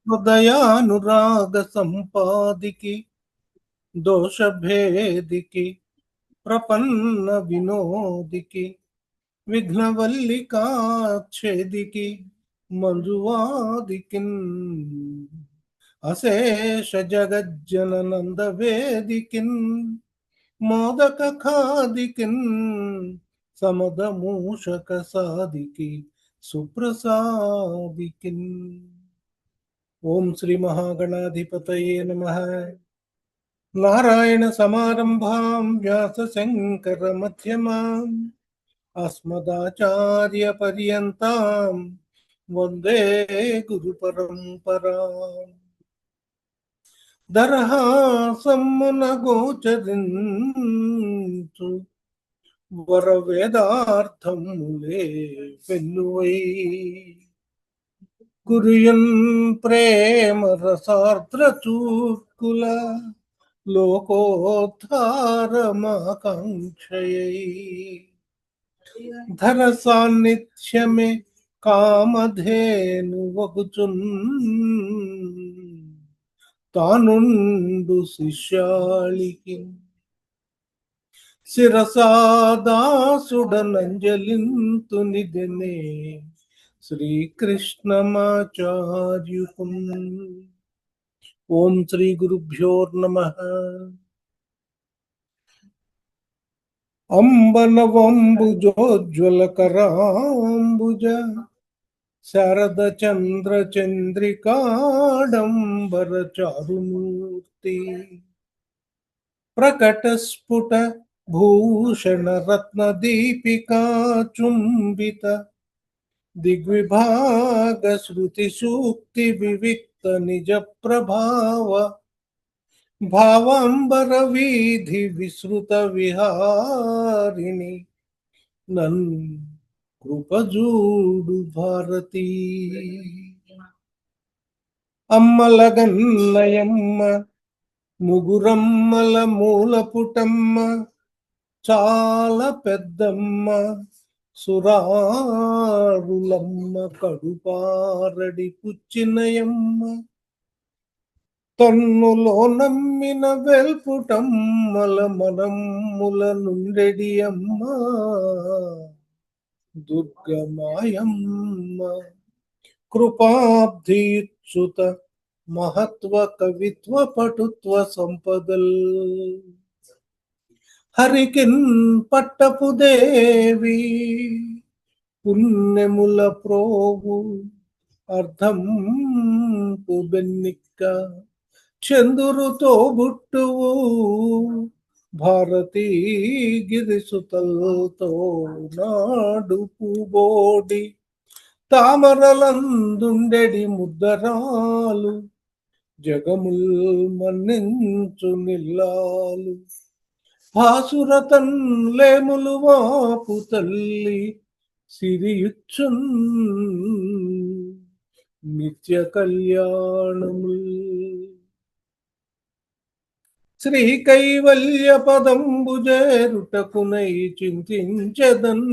హృదయానురాగ సంపాదికి దోషభేదికి ప్రపన్న వినోదికి విఘ్నవల్లికాచ్ఛేదికి మంజువాదికిన్ అశేష జగజ్జననంద వేదికిన్ మోదక ఖాదికిన్ సమద మూషక సాదికి సుప్రసాదికిన్. ఓం శ్రీ మహాగణాధిపతయే నమః. నారాయణ సమారంభాం వ్యాస శంకర మధ్యమాం అస్మదాచార్య పర్యంతాం వందే గురు పరంపరాం. దరహాసమున గోచరించు వరవేదార్థములే వెన్నువై కురియన్ ప్రేమ రసార్ద్ర చూర్కుల లోకోద్ధారమాకాంక్షయై ధర సాన్నిధ్యమే కామధేను వగుచున్ తానుండు శిష్యాళికి శిరసాదాసుడనంజలింతు నిదనే శ్రీకృష్ణమాచార్యుకు. ఓం శ్రీ గురుభ్యోర్నమః. అంబనవంబుజోజ్వలకరాంబుజ శరద చంద్ర చంద్రికాడంబర చారుమూర్తి ప్రకట స్ఫుట భూషణ రత్న దీపికా చుంబిత దిగ్విభాగ శృతి సూక్తి వివిక్త నిజ ప్రభావ భావాంబర వీధి విసృత విహారిణి నన్ కృపజూడు భారతి. అమ్మలగన్నయమ్మ ముగురమ్మల మూలపుటమ్మ చాలా పెద్దమ్మ సురారులమ్మ కడుపారడి పుచ్చినయమ్మ తన్నులో నమ్మిన వెల్పుటమ్మల మనమ్ముల నుండెడి అమ్మ దుర్గమాయమ్మ కృపాబ్ధియుచ్యుత మహత్వ కవిత్వ పటుత్వ సంపదల్ హరికిన్ పట్టపు దేవి పుణ్యముల ప్రోగు అర్థం బెన్నిక్క చందురుతో బుట్టువు భారతీ గిరిసుతల్తో నాడు పూబోడి తామరలందుండెడి ముద్దరాలు జగముల్ మన్నించు నిల్లాలు భాసురతన్ లేములు వాపు తల్లి సిరియుచ్చున్ నిత్య కళ్యాణముల్. శ్రీ కైవల్య పదంబుజేరుటకునై చింతించెదన్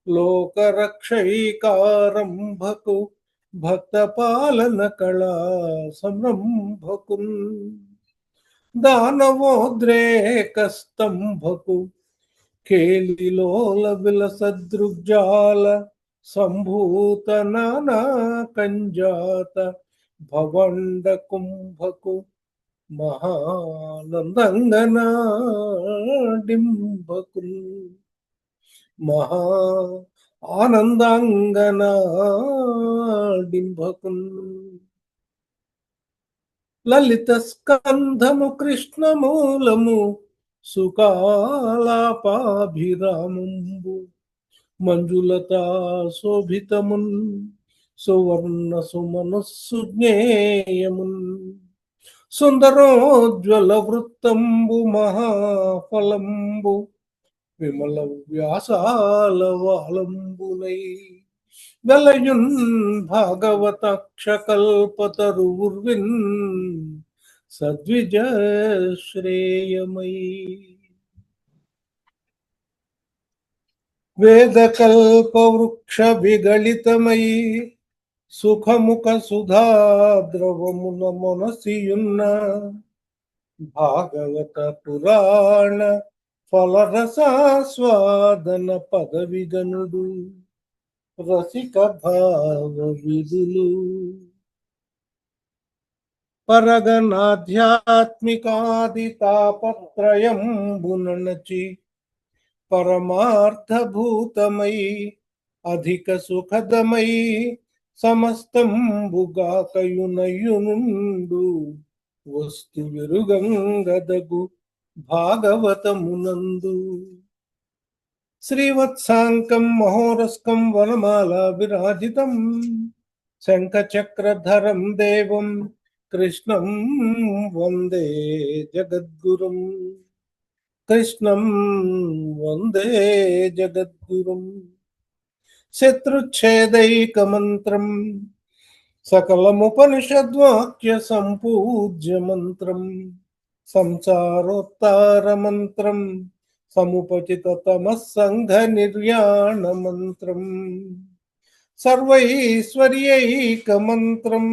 లోకరక్షైకారంభకు భక్త పాలన కళా సంరంభకున్ దానవోద్రేక స్తంభకు కేలిలోల విలసదృగ్జాల సంభూత నానా కంజాత భవండ కుంభకు మహానందంగనాడింభకున్ మహా ఆనందాంగనాడింభకున్ లలిత స్కంధము కృష్ణమూలము సుకాలాపాభిరామంబు మంజులతా శోభితమున్ సువర్ణ సుమనస్సుజ్ఞేయమున్ సుందరోజ్వల వృత్తంబు మహాఫలంబు విమల వ్యాసాల వాలంబునై వెలయున్ భాగవతక్షకల్పతరువుర్విన్ సద్విజ శ్రేయమై వేదకల్పవృక్ష విగళితమై సుఖముఖ సుధాద్రవమున మొనసియున్న భాగవత పురాణ ఫలరసాస్వాదన పదవిగనుడు రసిక భావ విధులు పరగనాధ్యాత్మికాది తాపత్రయంబునచి పరమార్థభూతమై అధిక సుఖదమై సమస్తంబుగాకయునయునుండు వస్తు విరుగంగదగు భాగవతమునందు శ్రీవత్సాంకం మహోరస్కం వనమాలా విరాజితం శంఖచక్రధరం దేవం కృష్ణం వందే జగద్గురుం కృష్ణం వందే జగద్గురుం శత్రుచ్ఛేదైకమంత్రం సకలముపనిషద్వాక్య సంపూజ్య మంత్రం సంసారోత్తారమంత్రం సముపచిత తమస్సంఘ నిర్యాణ మంత్రం సర్వైశ్వర్యైకమంత్రం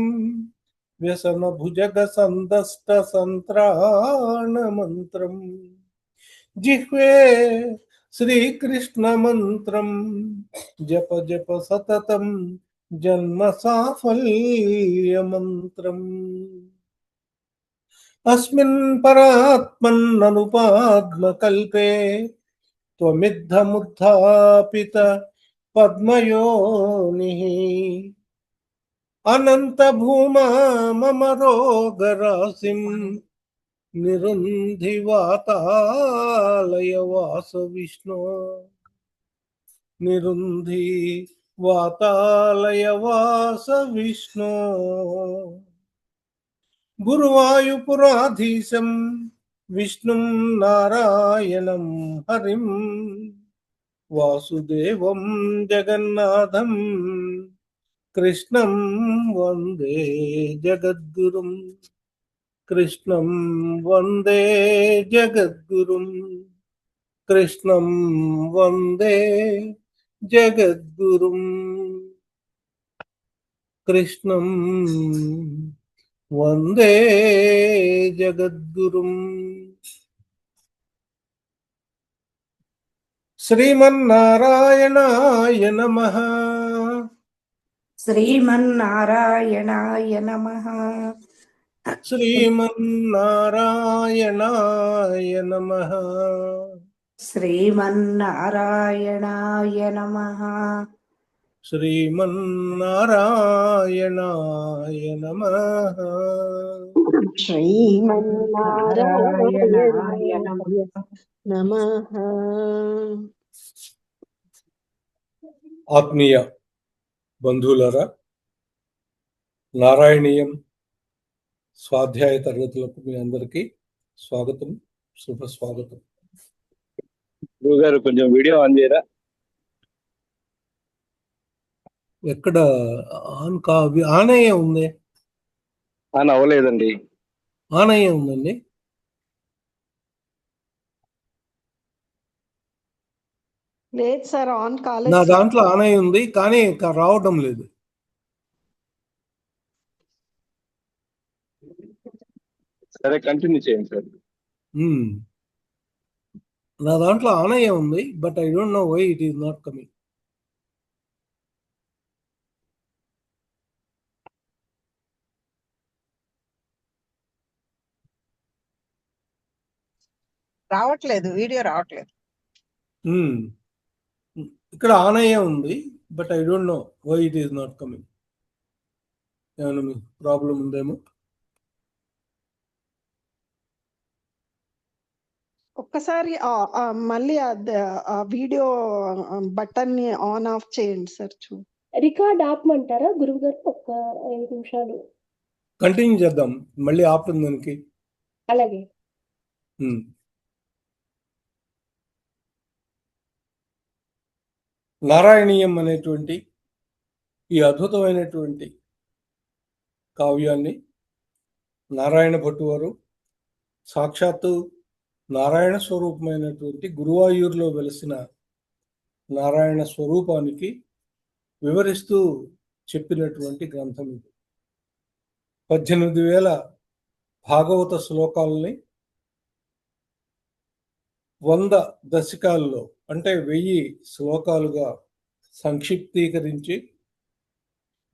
వ్యసన భుజగ సందష్ట సంత్రాణ మంత్రం జిహ్వే శ్రీకృష్ణ మంత్రం జప జప సతతం జన్మ సాఫల్య మంత్రం అస్మిన్ పరాత్మన్ననుపాద్మకల్పే త్వమిద్ధముత్థాపిత పద్మయోనిః అనంత భూమా మమ రోగరాశిం నిరుంధి వాతాలయ వాస విష్ణు నిరుంధి వాతాలయ వాస విష్ణు గురువాయుపురాధీశం విష్ణుం నారాయణం హరిం వాసుదేవం జగన్నాథం కృష్ణం వందే జగద్గురుం కృష్ణం వందే జగద్గురుం కృష్ణం వందే జగద్గురుం కృష్ణం వందే జగద్గురుం శ్రీమన్నారాయణాయ నమః శ్రీమన్నారాయణాయ నమః శ్రీమన్నారాయణాయ నమః శ్రీమన్నారాయణాయ నమః శ్రీమన్నారాయణాయ నమః శ్రీమన్నారాయణాయ నమః. ఆత్మీయ బంధువులారా, నారాయణీయం స్వాధ్యాయ తరగతులకు మీ అందరికీ స్వాగతం, శుభస్వాగతం. గురుగారు కొంచెం వీడియో ఆన్ చేయరా? ఎక్కడ ఆన్ అయ్యే ఉంది? ఆన్ అవ్వలేదండి. ఆన్ అయ్యే ఉందండి. లేదు సార్, ఆన్ కాలేదు. నా దాంట్లో ఆన్ అయ్యి ఉంది, కానీ రావడం లేదు. సరే, కంటిన్యూ చేయండి సార్. నా దాంట్లో ఆన్ అయ్యే ఉంది, but I don't know why it is not coming. రావట్లేదు, వీడియో రావట్లేదు. ఇక్కడ ఆన్ అయ్యే ఉంది, but I don't know why it is not coming. ఏమైనా ప్రాబ్లం ఉందేమో. ఒక్కసారి మళ్ళీ ఆ వీడియో బటన్ ని ఆన్ ఆఫ్ చేయండి సార్. రికార్డ్ ఆపమంటారా గురువు గారు? ఒక్క 5 నిమిషాలు కంటిన్యూ చేద్దాం, మళ్ళీ ఆపుతుంది దానికి. అలాగే. నారాయణీయం అనేటువంటి ఈ అద్భుతమైనటువంటి కావ్యాన్ని నారాయణ భట్టు వారు సాక్షాత్తు నారాయణ స్వరూపమైనటువంటి గురువాయూరులో వెలిసిన నారాయణ స్వరూపానికి వివరిస్తూ చెప్పినటువంటి గ్రంథం ఇది. 18,000 భాగవత శ్లోకాలని 100 దశకాల్లో అంటే 1000 శ్లోకాలుగా సంక్షిప్తీకరించి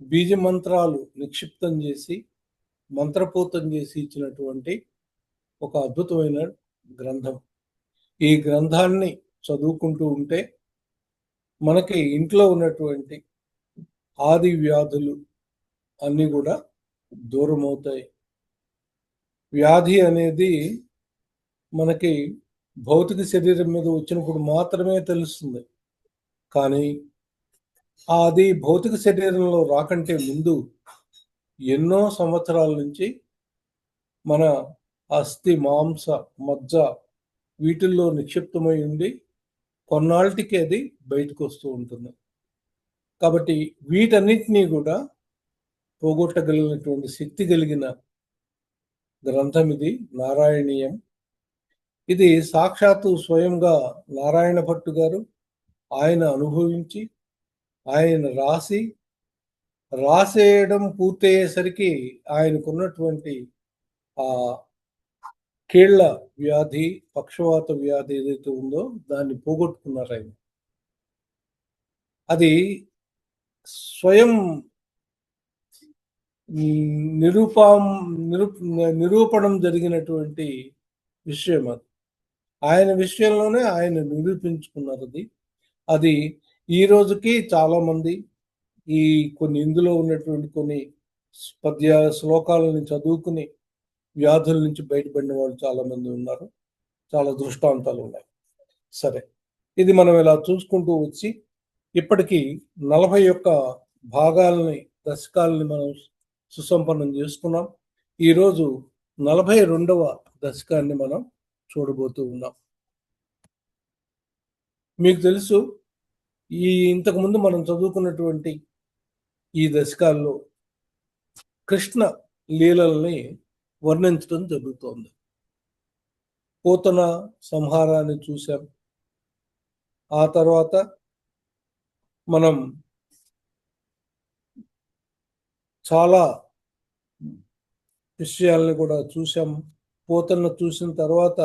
బీజ మంత్రాలు నిక్షిప్తం చేసి మంత్రపూతం చేసి ఇచ్చినటువంటి ఒక అద్భుతమైన గ్రంథం. ఈ గ్రంథాన్ని చదువుకుంటూ ఉంటే మనకి ఇంట్లో ఉన్నటువంటి ఆది వ్యాధులు అన్నీ కూడా దూరం అవుతాయి. వ్యాధి అనేది మనకి భౌతిక శరీరం మీద వచ్చినప్పుడు మాత్రమే తెలుస్తుంది. కానీ అది భౌతిక శరీరంలో రాకంటే ముందు ఎన్నో సంవత్సరాల నుంచి మన అస్థి, మాంస, మజ్జ వీటిల్లో నిక్షిప్తమై ఉండి కొన్నాళ్ళకి అది బయటకు వస్తూ ఉంటుంది. కాబట్టి వీటన్నిటినీ కూడా పోగొట్టగలిగినటువంటి శక్తి కలిగిన గ్రంథం ఇది నారాయణీయం. ఇది సాక్షాత్తు స్వయంగా నారాయణ భట్టు గారు ఆయన అనుభవించి ఆయన రాసేయడం పూర్తయ్యేసరికి ఆయనకున్నటువంటి ఆ కీళ్ల వ్యాధి, పక్షవాత వ్యాధి ఏదైతే ఉందో దాన్ని పోగొట్టుకున్నారు ఆయన. అది స్వయం నిరూపణం జరిగినటువంటి విషయం. అది ఆయన విషయంలోనే ఆయన నిరూపించుకున్నారు. అది ఈ రోజుకి చాలా మంది ఈ ఇందులో ఉన్నటువంటి కొన్ని పద్య శ్లోకాలని చదువుకుని వ్యాధుల నుంచి బయటపడిన వాళ్ళు చాలా మంది ఉన్నారు. చాలా దృష్టాంతాలు ఉన్నాయి. సరే, ఇది మనం ఇలా చూసుకుంటూ వచ్చి ఇప్పటికీ 41 భాగాలని, దశకాలని మనం సుసంపన్నం చేసుకున్నాం. ఈరోజు 42వ దశకాన్ని మనం చూడబోతూ ఉన్నాం. మీకు తెలుసు, ఇంతకుముందు మనం చదువుకున్నటువంటి ఈ దశకాల్లో కృష్ణ లీలల్ని వర్ణించడం జరుగుతోంది. పోతన సంహారాన్ని చూశాం. ఆ తర్వాత మనం చాలా విషయాల్ని కూడా చూసాం. పోతన చూసిన తర్వాత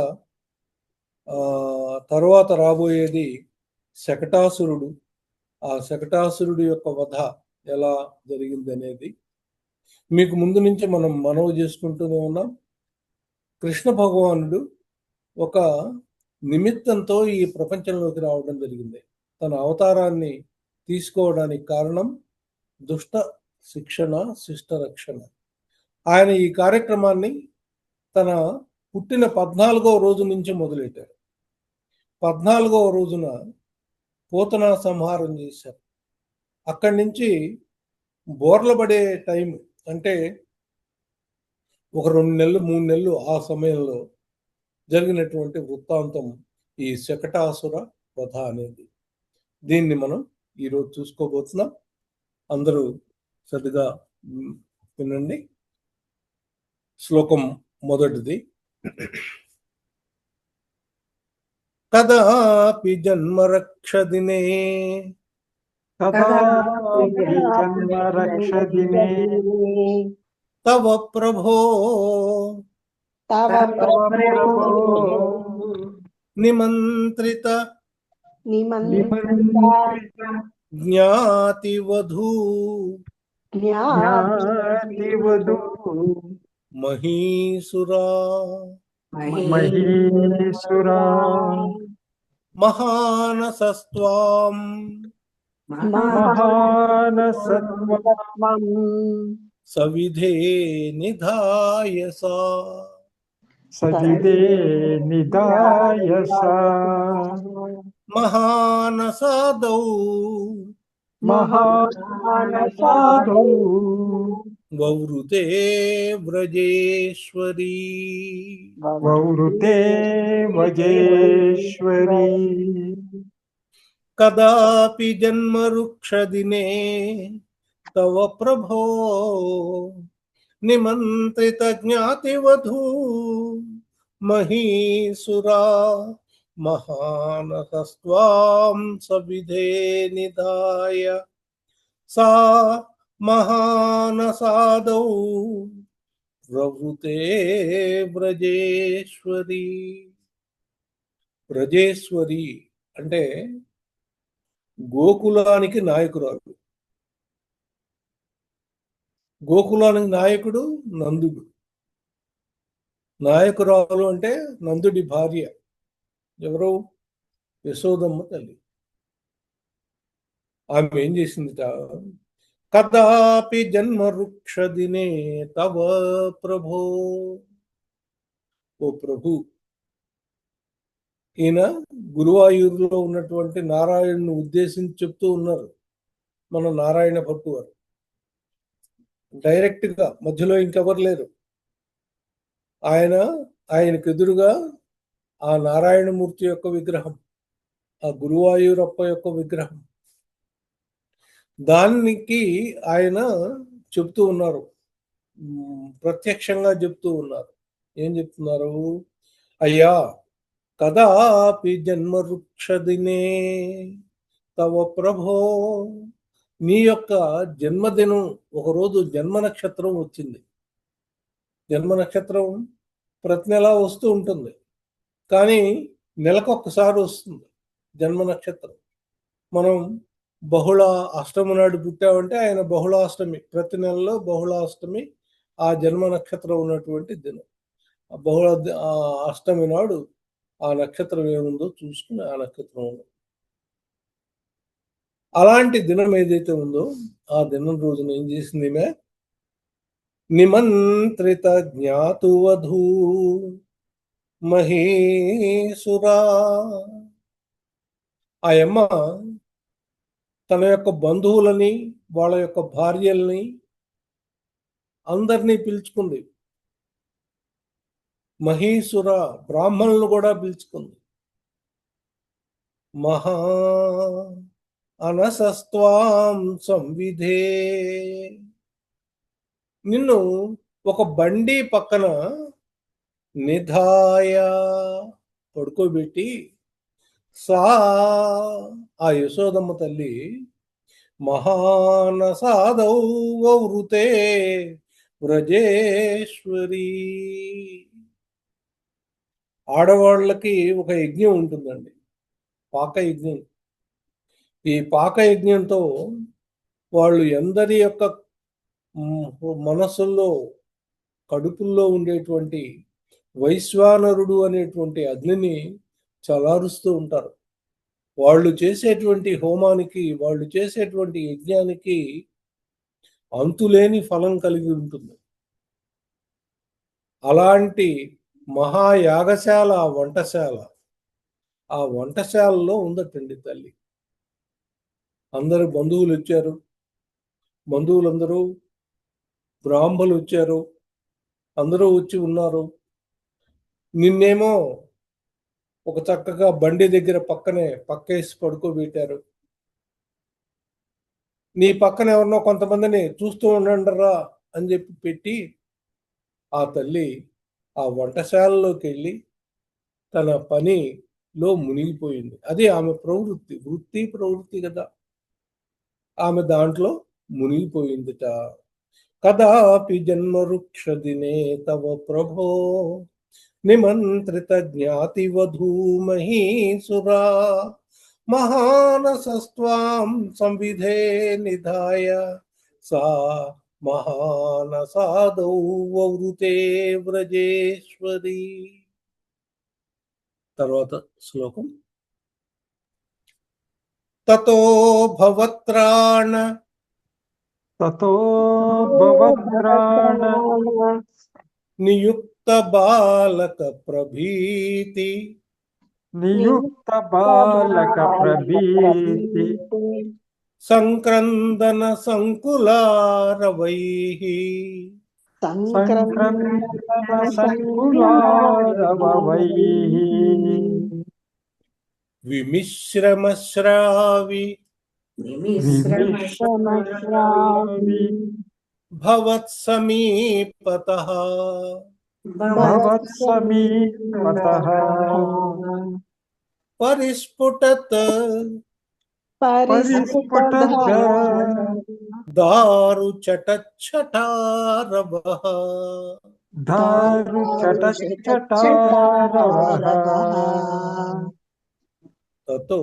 రాబోయేది శకటాసురుడు. ఆ శకటాసురుడు యొక్క వధ ఎలా జరిగింది అనేది మీకు ముందు నుంచి మనం మనవి చేసుకుంటూనే ఉన్నాం. కృష్ణ భగవానుడు ఒక నిమిత్తంతో ఈ ప్రపంచంలోకి రావడం జరిగింది. తన అవతారాన్ని తీసుకోవడానికి కారణం దుష్ట శిక్షణ, శిష్ట రక్షణ. ఆయన ఈ కార్యక్రమాన్ని తన పుట్టిన 14వ రోజు నుంచి మొదలెట్టారు. 14వ రోజున పోతన సంహారం చేశారు. అక్కడి నుంచి బోర్లబడే టైం అంటే ఒక 2 నెలలు 3 నెలలు ఆ సమయంలో జరిగినటువంటి వృత్తాంతం ఈ శకటాసుర వధ అనేది. దీన్ని మనం ఈరోజు చూసుకోబోతున్నాం. అందరూ శ్రద్ధగా వినండి. శ్లోకం మొదటిది. కదాపి జన్మరక్షదినే తవ ప్రభో నిమంత్రిత జ్ఞాతివధూ మహీసురా మహానసస్త్వాం సవిధే నిధాయసా మహానసాదౌ వవృతే వ్రజేశ్వరీ కదాపి జన్మరుక్షదినే తవ ప్రభో నిమంత్రిత జ్ఞాతివధూ మహీసురా महानसस्त्वां सविधे निधाय सा महानसादौ प्रवृते व्रजेश्वरी. వ్రజేశ్వరి అంటే గోకులానికి నాయకురాలు. గోకులానికి నాయకుడు నందుడు. నాయకురాలు అంటే నందుడి భార్య. ఎవరు? యశోదమ్మ తల్లి. ఆమె ఏం చేసిందిట? కదాపి జన్మ వృక్ష దినే తవ ప్రభో. ఓ ప్రభు, ఈయన గురువాయూరులో ఉన్నటువంటి నారాయణను ఉద్దేశించి చెప్తూ ఉన్నారు మన నారాయణ భట్టు వారు. డైరెక్ట్ గా, మధ్యలో ఇంకెవరు లేరు. ఆయనకు ఎదురుగా ఆ నారాయణమూర్తి యొక్క విగ్రహం, ఆ గురువాయూరప్ప యొక్క విగ్రహం. దానికి ఆయన చెప్తూ ఉన్నారు, ప్రత్యక్షంగా చెప్తూ ఉన్నారు. ఏం చెప్తున్నారు? అయ్యా, కదాపి జన్మ వృక్ష దినే తవ ప్రభో. నీ యొక్క జన్మదినం, ఒకరోజు జన్మ నక్షత్రం వచ్చింది. జన్మ నక్షత్రం ప్రతి నెల వస్తూ ఉంటుంది, కానీ నెలకొక్కసారి వస్తుంది జన్మ నక్షత్రం. మనం బహుళ అష్టమి నాడు పుట్టామంటే ఆయన బహుళాష్టమి, ప్రతి నెలలో బహుళాష్టమి ఆ జన్మ నక్షత్రం ఉన్నటువంటి దినం. ఆ అష్టమి నాడు ఆ నక్షత్రం ఏముందో చూసుకుని ఆ నక్షత్రం ఉందో, అలాంటి దినం ఏదైతే ఉందో ఆ దినం రోజున ఏం చేసింది ఈమె? నిమంత్రిత జ్ఞాతువధూ మహేసురా. ఆ యమ్మ తన యొక్క బంధువులని, వాళ్ళ యొక్క భార్యల్ని అందరినీ పిలుచుకుంది. మహీసుర, బ్రాహ్మణులను కూడా పిలుచుకుంది. మహా అనసస్త్వాం సంవిధే. నిన్ను ఒక బండి పక్కన నిధాయ, పడుకోబెట్టి, సా, ఆ యశోదమ్మ తల్లి, మహానసాదౌ వృతే వ్రజేశ్వరి. ఆడవాళ్ళకి ఒక యజ్ఞం ఉంటుందండి, పాక యజ్ఞం. ఈ పాక యజ్ఞంతో వాళ్ళు ఎందరి యొక్క మనసుల్లో, కడుపుల్లో ఉండేటువంటి వైశ్వానరుడు అనేటువంటి అగ్నిని చలారుస్తూ ఉంటారు. వాళ్ళు చేసేటువంటి హోమానికి, వాళ్ళు చేసేటువంటి యజ్ఞానికి అంతులేని ఫలం కలిగి ఉంటుంది. అలాంటి మహాయాగశాల, వంటశాల, ఆ వంటశాలలో ఉందటండి తల్లి. అందరు బంధువులు వచ్చారు, బంధువులందరూ బ్రాహ్మణులు వచ్చారు, అందరూ వచ్చి ఉన్నారు. నిన్నేమో ఒక చక్కగా బండి దగ్గర పక్కనే పక్కేసి పడుకోబెట్టారు. నీ పక్కన ఎవరినో కొంతమందిని చూస్తూ ఉండండిరా అని చెప్పి పెట్టి, ఆ తల్లి ఆ వంటశాలలోకి వెళ్ళి తన పనిలో మునిగిపోయింది. అది ఆమె ప్రవృత్తి, వృత్తి ప్రవృత్తి కదా, ఆమె దాంట్లో మునిగిపోయిందిట. కదాపి జన్మ వృక్ష దినే తవ ప్రభో నిమంత్రిత జ్ఞాతివధూ మహీసురా మహానసస్త్వాం సంవిధే నిధాయ సా మహానసాదౌ వృతే వ్రజేశ్వరి. తర్వాత శ్లోకం. తతో భవత్రాణ నియుక్త బాలక ప్రభీతి సంక్రందన సంకులారవైః విమిశ్రమశ్రావి భవత్సమీపతః పరిస్ఫుటత్ పరిస్ఫుటధా దారు చటచ్చటారవః దారు చటచ్చటారవః తతో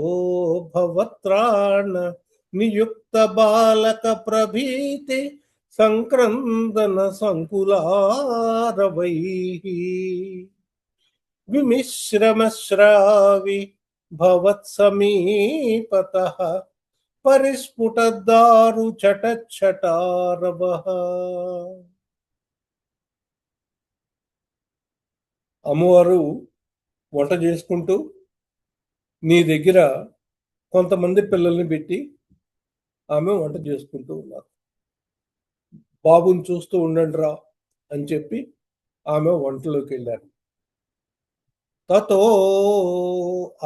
భవత్రాణ నియుక్త బాలక ప్రభీతి సంక్రందన సంకులారవైః విమిశ్రమశ్రావి భవత్సమీపతః పరిస్ఫుటద్దారు చటచ్చటారవః. అమ్మవారు వంట చేసుకుంటూ నీ దగ్గర కొంతమంది పిల్లల్ని పెట్టి ఆమె వంట చేసుకుంటూ ఉన్నారు. బాబుని చూస్తూ ఉండండి రా అని చెప్పి ఆమె వంటలోకి వెళ్ళారు. తతో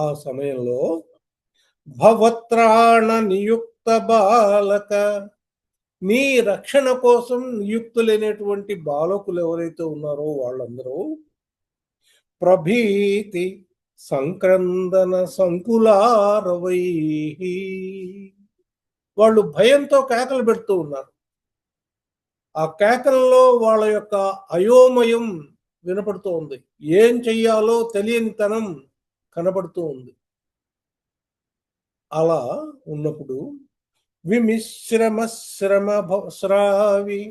ఆ సమయంలో భవత్రాణ నియుక్త బాలక, నీ రక్షణ కోసం నియుక్తులైనటువంటి బాలకులు ఎవరైతే ఉన్నారో వాళ్ళందరూ ప్రభీతి సంక్రందన సంకులారవైః, వాళ్ళు భయంతో కేకలు పెడుతూ ఉన్నారు. ఆ కేకల్లో వాళ్ళ యొక్క అయోమయం వినపడుతూ ఉంది. ఏం చెయ్యాలో తెలియనితనం కనబడుతూ ఉంది. అలా ఉన్నప్పుడు విమిశ్రమశ్రమస్రావి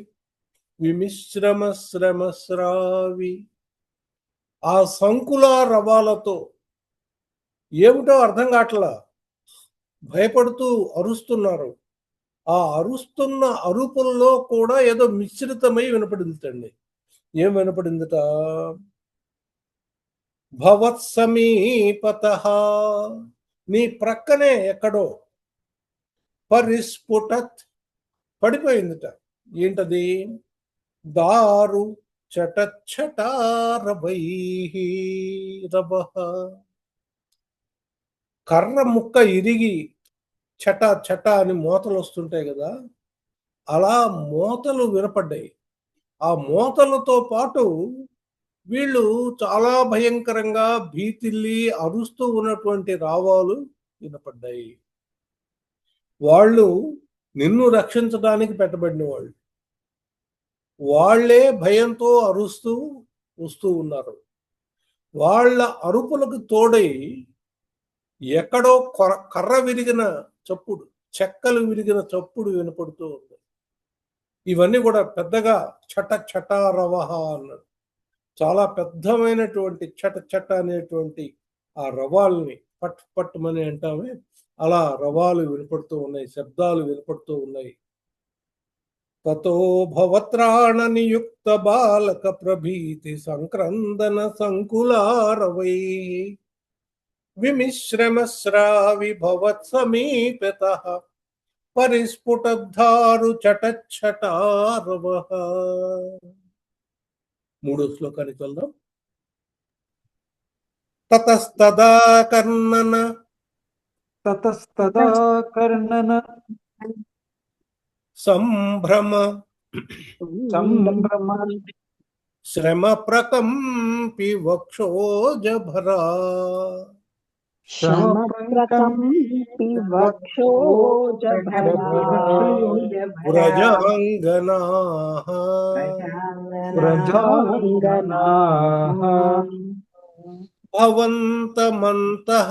ఆ సంకుల రవాలతో ఏమిటో అర్థం కావట్లా, భయపడుతూ అరుస్తున్నారు. ఆ అరుస్తున్న అరుపుల్లో కూడా ఏదో మిశ్రితమై వినపడిందండి. ఏం వినపడిందిట? భవత్సమీపతః, నీ ప్రక్కనే ఎక్కడో, పరిస్ఫుటత్ పడిపోయిందిట. ఏంటది? దారు చటచ్చటారవైః రవః, కర్ర ముక్క ఇరిగి చట చట అని మోతలు వస్తుంటాయి కదా, అలా మోతలు వినపడ్డాయి. ఆ మోతలతో పాటు వీళ్ళు చాలా భయంకరంగా భీతిల్లి అరుస్తూ ఉన్నటువంటి రావాలు వినపడ్డాయి. వాళ్ళు నిన్ను రక్షించడానికి పెట్టబడిన వాళ్ళు, వాళ్ళే భయంతో అరుస్తూ వస్తూ ఉన్నారు. వాళ్ళ అరుపులకు తోడై ఎక్కడో కర్ర విరిగిన చప్పుడు, చెక్కలు విరిగిన చప్పుడు వినపడుతూ ఉంది. ఇవన్నీ కూడా పెద్దగా చట చటారవః అన్నాడు. చాలా పెద్దమైనటువంటి చట చట అనేటువంటి ఆ రవాల్ని పట్ పట్టుమని అంటామే, అలా రవాలు వినపడుతూ ఉన్నాయి, శబ్దాలు వినపడుతూ ఉన్నాయి. తతో భవత్రాణ నియుక్త బాలక ప్రభీతి సంక్రందన సంకులారవైః విమిశ్రమశ్రావి భవత్సమీపతః పరిస్ఫుటద్దారు చటచ్చటారవః. మూడో శ్లోకానికి వెళ్దాం. తతస్తదా కర్ణన సంభ్రమ శ్రమ ప్రకంపి వక్షోజభరా శ్రమప్రకంపి వ్రజాంగనాః భవంతమంతః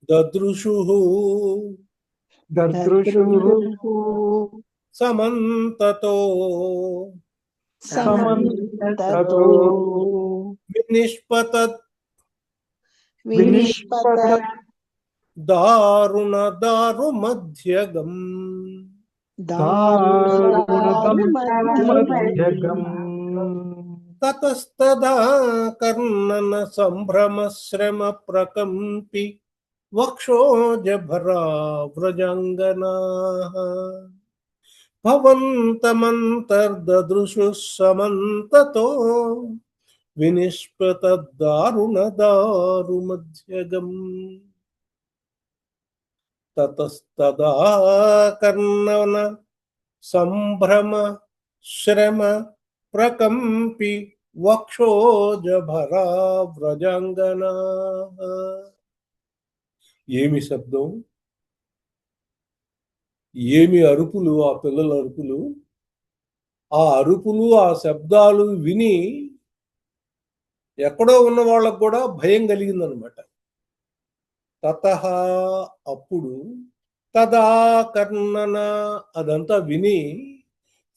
దదృశుః సమంతతో వినిష్పతత్ దారుణ దారు మధ్యగం తతస్తదా కర్ణన సంభ్రమ శ్రమ ప్రకంపి వక్షోజభరా వ్రజాంగనాః భవంతమంతర్దదృశుః సమంతతో వినిష్పతద్దారుణ దారు మధ్యగం. తతస్తదా కర్ణన సంభ్రమ శ్రమ ప్రకంపి వక్షోజభరా వ్రజాంగనా. ఏమి శబ్దం, ఏమి అరుపులు, ఆ పిల్లల అరుపులు. ఆ అరుపులు, ఆ శబ్దాలు విని ఎక్కడో ఉన్న వాళ్ళకు కూడా భయం కలిగిందనమాట. తతః అప్పుడు, తదా కర్ణన అదంతా విని,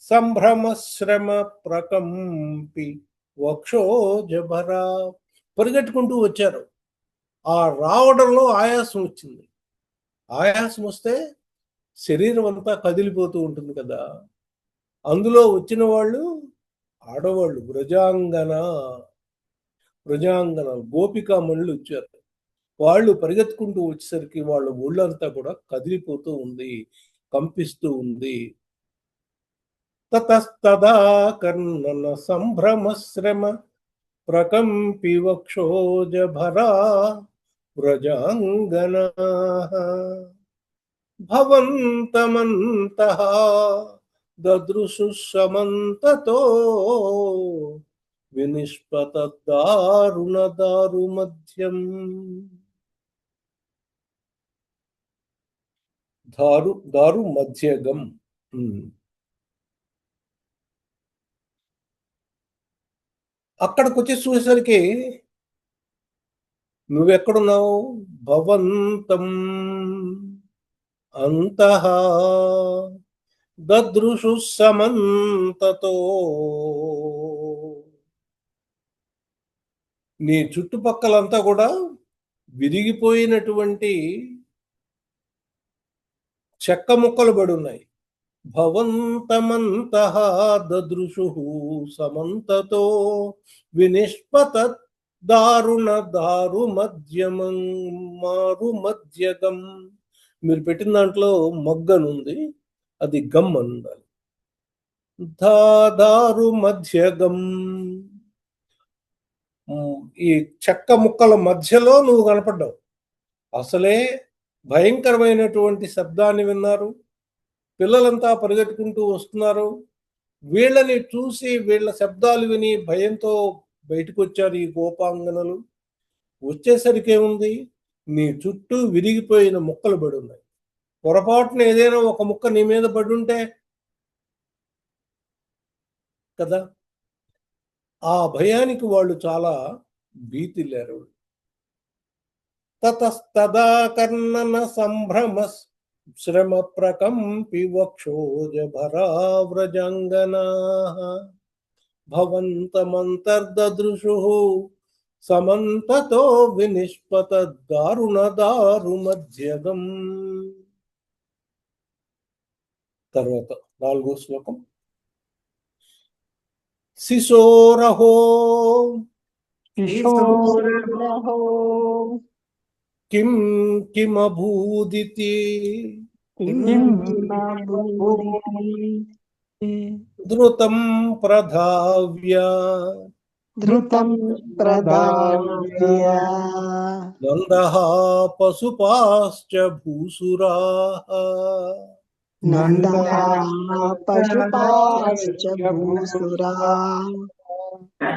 సంభ్రమశ్రమ ప్రకంపి వక్షోజభరా పరిగెట్టుకుంటూ వచ్చారు. ఆ రావడంలో ఆయాసం వచ్చింది. ఆయాసం వస్తే శరీరం అంతా కదిలిపోతూ ఉంటుంది కదా. అందులో వచ్చిన వాళ్ళు ఆడవాళ్ళు, వ్రజాంగన గోపికామణులు వచ్చారు. వాళ్ళు పరిగెత్తుకుంటూ వచ్చేసరికి వాళ్ళ ఒళ్ళంతా కూడా కదిలిపోతూ ఉంది, కంపిస్తూ ఉంది. తతస్తదా కర్ణన సంభ్రమశ్రమ ప్రకంపి వక్షోజభరా వ్రజాంగనా భవంతమంతః దదృశు సమంతతో వినిష్పతద్దారుణ దారుమధ్యం. దారు మధ్యగం. అక్కడికి వచ్చి చూసేసరికి నువ్వెక్కడున్నావు? భవంతం అంతః దదృశు సమంతతో, నీ చుట్టుపక్కలంతా కూడా విరిగిపోయినటువంటి చెక్క ముక్కలు పడి ఉన్నాయి. భవంతమంతః దదృశు సమంతతో వినిష్పత దారుణ దారు మధ్యమం మారు మధ్యగం. మీరు పెట్టిన దాంట్లో మగ్గనుంది, అది గమ్ అని ఉండాలి. దారు మధ్యగం. ఈ చెక్క ముక్కల మధ్యలో నువ్వు కనపడ్డావు. అసలే భయంకరమైనటువంటి శబ్దాన్ని విన్నారు. పిల్లలంతా పరిగెట్టుకుంటూ వస్తున్నారు. వీళ్ళని చూసి, వీళ్ళ శబ్దాలు విని భయంతో బయటకు వచ్చారు ఈ గోపాంగనలు. వచ్చేసరికి ఏముంది, నీ చుట్టూ విరిగిపోయిన ముక్కలు పడి ఉన్నాయి. పొరపాటున ఏదైనా ఒక ముక్క నీ మీద పడి ఉంటే కదా, ఆ భయానికి వాళ్ళు చాలా భీతిల్లారు. తతస్తదా కర్ణన సంభ్రమ శ్రమ ప్రకంపి వక్షోజభరా వ్రజాంగనా భవంతమంతర్దదృశు సమంతతో వినిష్పత దారుణ దారు మధ్యగం. తర్వాత 4వ శ్లోకం. శిశోరహో శిశోరహో కిం కిమభూదితి ధృతం ప్రధావ్య నందః పశుపాశ్చ భూసురాః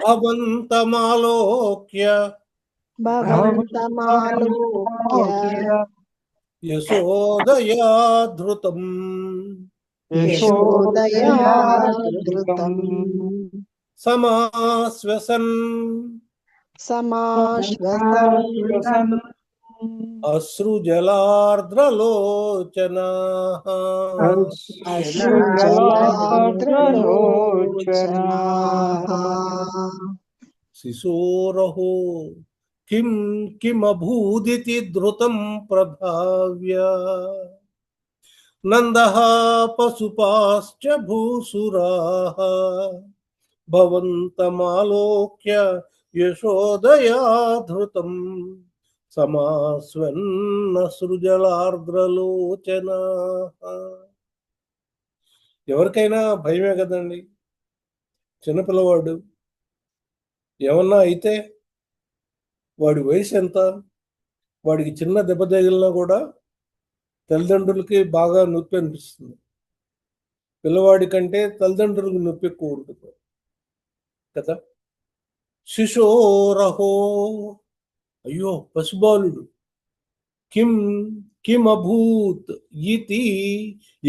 భవంతమాలోక్య యశోదయా ధృతం సమాశ్వసన్ అశ్రుజలార్ద్రలోచనాః శిశోరహో కిం కిమభూదితి ధృతం ప్రధావ్య నందః పశుపాశ్చ భూసురాః భవంతమాలోక్య యశోదయా ధృతం సమాస్వన్నసృజలార్ద్రలోచనాః. ఎవరికైనా భయమే కదండి. చిన్నపిల్లవాడు ఏమన్నా అయితే వాడి వయసు ఎంత, వాడికి చిన్న దెబ్బ తగిలినా కూడా తల్లిదండ్రులకి బాగా నొప్పి అనిపిస్తుంది. పిల్లవాడి కంటే తల్లిదండ్రులకు నొప్పి ఎక్కువ ఉంటుంది కదా. శిశోరహో, అయ్యో పశుబాలుడు. కిం కిమభూత్ ఇతి,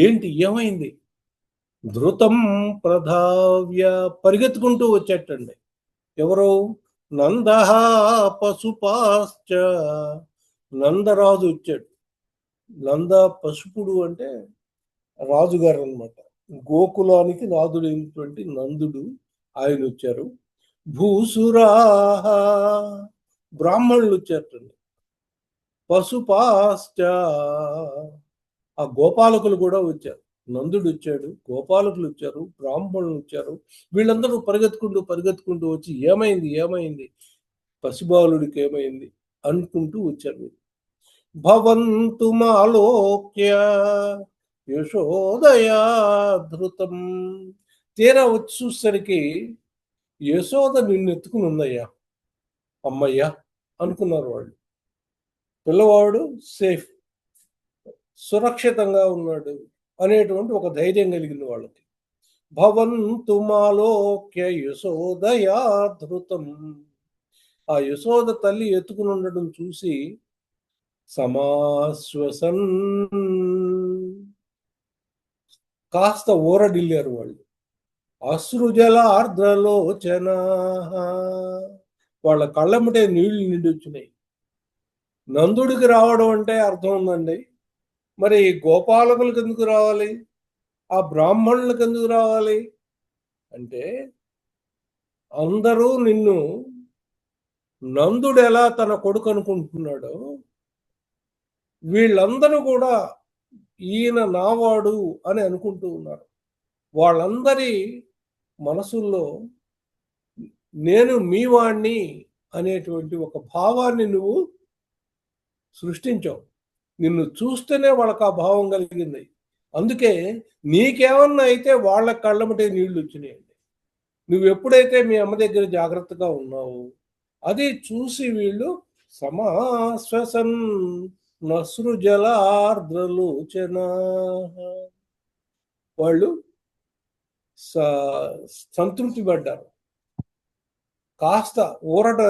ఏంటి ఏమైంది? ధృతం ప్రధావ్య, పరిగెత్తుకుంటూ వచ్చేటండి. ఎవరు? నంద పశుపాశ్చ, నందరాజు వచ్చాడు. నంద పశుపుడు అంటే రాజుగారు అన్నమాట. గోకులానికి నాథుడైనటువంటి నందుడు, ఆయన వచ్చారు. భూసురాహ, బ్రాహ్మణులు వచ్చారటండి. పశుపాశ్చ, ఆ గోపాలకులు కూడా వచ్చారు. నందుడు వచ్చాడు, గోపాలకులు వచ్చారు, బ్రాహ్మణులు వచ్చారు. వీళ్ళందరూ పరిగెత్తుకుంటూ వచ్చి ఏమైంది ఏమైంది, పశుబాలుడికి ఏమైంది అనుకుంటూ వచ్చారు. భవంతు మాలోక్య యశోదయా ధృతం, తీరా వచ్చి చూసరికి యశోద నిన్ను ఎత్తుకుని ఉందయ్యా, అమ్మయ్యా అనుకున్నారు వాళ్ళు. పిల్లవాడు సేఫ్, సురక్షితంగా ఉన్నాడు అనేటువంటి ఒక ధైర్యం కలిగింది వాళ్ళకి. భవంతు మాలోక్య యశోదయా ధృతం, ఆ యశోద తల్లి ఎత్తుకుని ఉండడం చూసి సమాశ్వసన్, కాస్త ఊరడిల్లారు వాళ్ళు. అశ్రుజల ఆర్ద్రలోచన, వాళ్ళ కళ్ళముటే నీళ్లు నిండి వచ్చినాయి. నందుడికి రావడం అంటే అర్థం ఉందండి, మరి గోపాలకులకు ఎందుకు రావాలి, ఆ బ్రాహ్మణులకు ఎందుకు రావాలి అంటే, అందరూ నిన్ను నందుడు ఎలా తన కొడుకు అనుకుంటున్నాడో, వీళ్ళందరూ కూడా ఈయన నావాడు అని అనుకుంటూ ఉన్నారు. వాళ్ళందరి మనసుల్లో నేను మీ వాణ్ణి అనేటువంటి ఒక భావాన్ని నువ్వు సృష్టించావు. నిన్ను చూస్తేనే వాళ్ళకి ఆ భావం కలిగింది. అందుకే నీకేమన్నా అయితే వాళ్ళ కళ్ళమటే నీళ్లు వచ్చినాయండి. నువ్వు ఎప్పుడైతే మీ అమ్మ దగ్గర జాగ్రత్తగా ఉన్నావు, అది చూసి వీళ్ళు సమాశ్వసన్ నసృజలార్ద్రలోచన, వాళ్ళు సంతృప్తి పడ్డారు, కాస్త ఊరట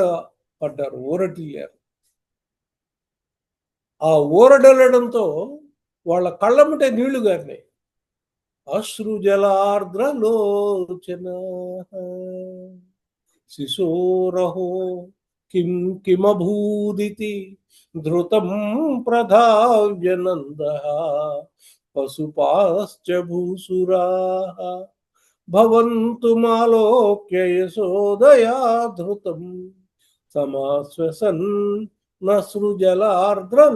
పడ్డారు, ఊరటిల్లారు. ఆ ఊరడెల్లడంతో వాళ్ళ కళ్ళముటే నీళ్లు గారినాయి. అశ్రుజలార్ద్రలోచన శిశోరహో కిం కిమభూదితి ధృతం ప్రధావ్య నందః పశుపాశ్చ భూసురాః భవంతు మాలోక్య యశోదయా ధృతం సమాశ్వసన్ నసృజలార్ద్రలోచన.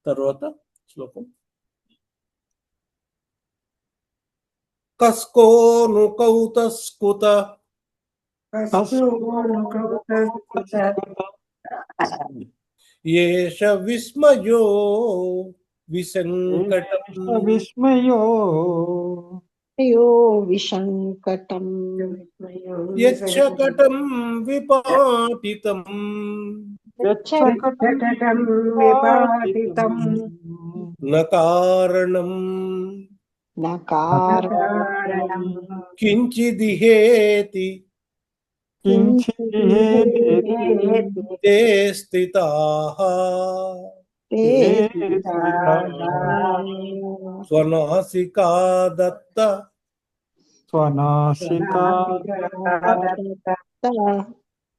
తర్వాత శ్లోకం. కస్కోను కౌతస్కుత ఏష విస్మయో విసంకటం విస్మయో అయ్యో విశంకటం యచ్చకటం విపాటితం యచ్చకటం విపాటితం నకారణం నకారణం కించిదిహేతి కించిదేతి తే స్థితాః స్వనాసికా దత్త స్వనాసికా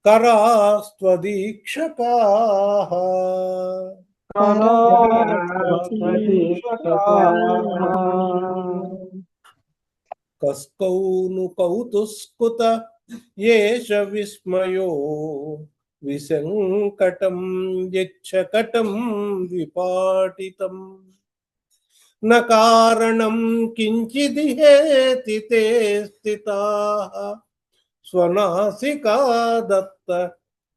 కరాస్త్వదీక్షకాః కస్కౌను కౌతుస్కుత ఏష విస్మయో విసంకటం యచ్చకటం విపాటితం నకారణం కించిదిహేతి తే స్థితాః స్వనాసికా దత్త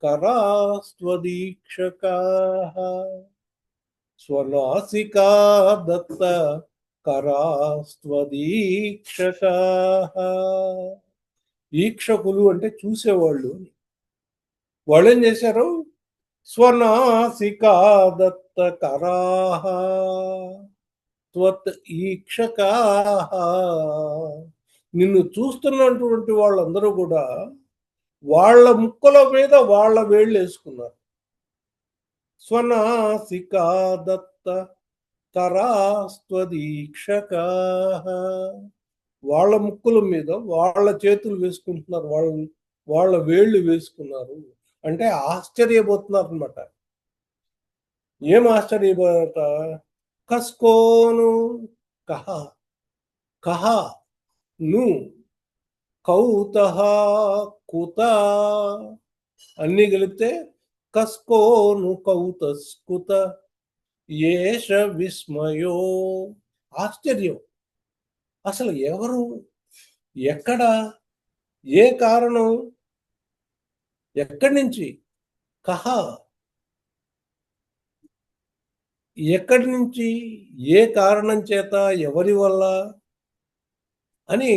కరాస్త్వదీక్షకాః స్వనాసికా దత్త కరాస్త్వదీక్షకాః. ఈక్షకులు అంటే చూసేవాళ్ళు. వాళ్ళు ఏం చేశారు? స్వనాసికా దత్త కరాః త్వత్ ఈక్షకాః నిన్ను చూస్తున్నటువంటి వాళ్ళందరూ కూడా వాళ్ళ ముక్కల మీద వాళ్ళ వేళ్ళు వేసుకున్నారు. స్వనాసికా దత్త కరాస్త్వదీక్షకా, వాళ్ళ ముక్కుల మీద వాళ్ళ చేతులు వేసుకుంటున్నారు, వాళ్ళ వేళ్ళు వేసుకున్నారు. అంటే ఆశ్చర్యపోతున్నారు అనమాట. ఏం ఆశ్చర్యపోత? కస్కోను కహ కహ ను కౌతః కుత అన్నీ కలిపితే కస్కోను కౌతస్కుత ఏష విస్మయో. ఆశ్చర్యం. అసలు ఎవరు, ఎక్కడ, ఏ కారణం, ఎక్కడి నుంచి, కహ ఎక్కడి నుంచి, ఏ కారణం చేత, ఎవరి వల్ల అని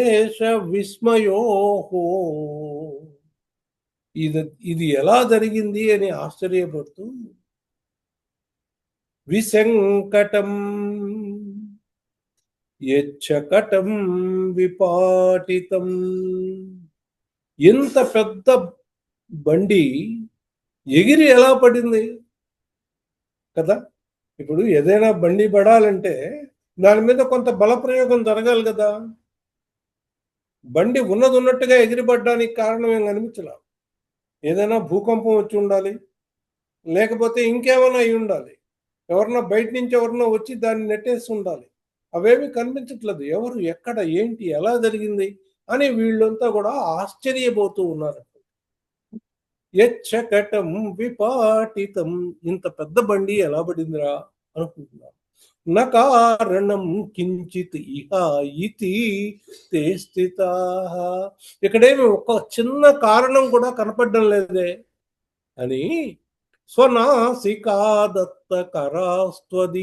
ఏష విస్మయోహో, ఇది ఎలా జరిగింది అని ఆశ్చర్యపడుతూ విశంకటం యచ్చకటం విపాటితం, ఇంత పెద్ద బండి ఎగిరి ఎలా పడింది కదా. ఇప్పుడు ఏదైనా బండి పడాలంటే దాని మీద కొంత బలప్రయోగం జరగాలి కదా. బండి ఉన్నట్టుగా ఎగిరిపడడానికి కారణం ఏం కనిపించలా. ఏదైనా భూకంపం వచ్చి ఉండాలి, లేకపోతే ఇంకేమైనా అయి ఉండాలి, ఎవరన్నా బయట నుంచి ఎవరన్నా వచ్చి దాన్ని నెట్టేసి ఉండాలి. అవేమి కనిపించట్లేదు. ఎవరు, ఎక్కడ, ఏంటి, ఎలా జరిగింది అని వీళ్ళంతా కూడా ఆశ్చర్యపోతూ ఉన్నారు. యచ్చకటం విపాటితం, ఇంత పెద్ద బండి ఎలా పడిందిరా అనుకుంటున్నారు. నకారణం కించిత్ ఇహ ఇతి తే స్థితాః, ఇక్కడేమి ఒక చిన్న కారణం కూడా కనపడడం లేదే అని స్వనాసికా దత్త కరాస్త్వదీక్షకాః,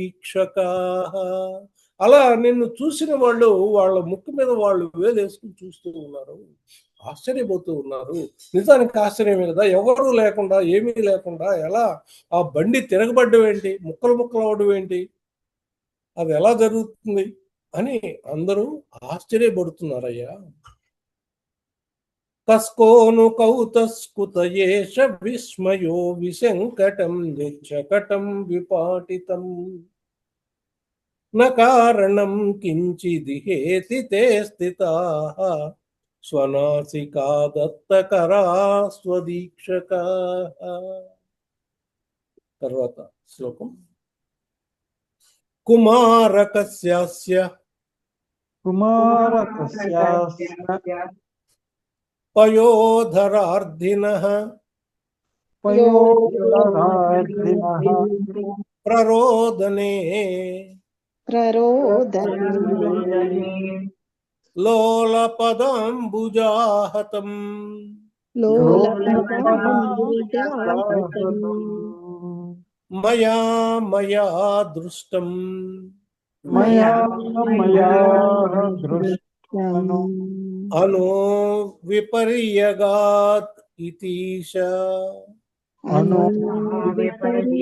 అలా నిన్ను చూసిన వాళ్ళు వాళ్ళ ముక్కు మీద వాళ్ళు వేలేసుకుని చూస్తూ ఉన్నారు, ఆశ్చర్యపోతూ ఉన్నారు. నిజానికి ఆశ్చర్యమే కదా. ఎవరు లేకుండా, ఏమీ లేకుండా ఎలా ఆ బండి తిరగబడ్డం ఏంటి, ముక్కలు అవడం ఏంటి, అది ఎలా జరుగుతుంది అని అందరూ ఆశ్చర్యపడుతున్నారయ్యా. కస్కోను కౌతస్కుత ఏష విస్మయో విశంకటం యచ్చకటం విపాటితం న కారణం కించిదిహేతి తే స్థితాః స్వనాసికా దత్తకరా స్వదీక్షకాః. తర్వాత శ్లోకం. కుమారకస్యాస్య కుమారకస్యాస్య పయోధరార్ధినః పయోధరార్ధినః ప్రరోదనే లోలపదాంబుజాహతం మయా మయా దృష్టం మయా దృష్టం అనో విపర్యగాత్ ఇతీశ అను విపర్యగాదిదేశ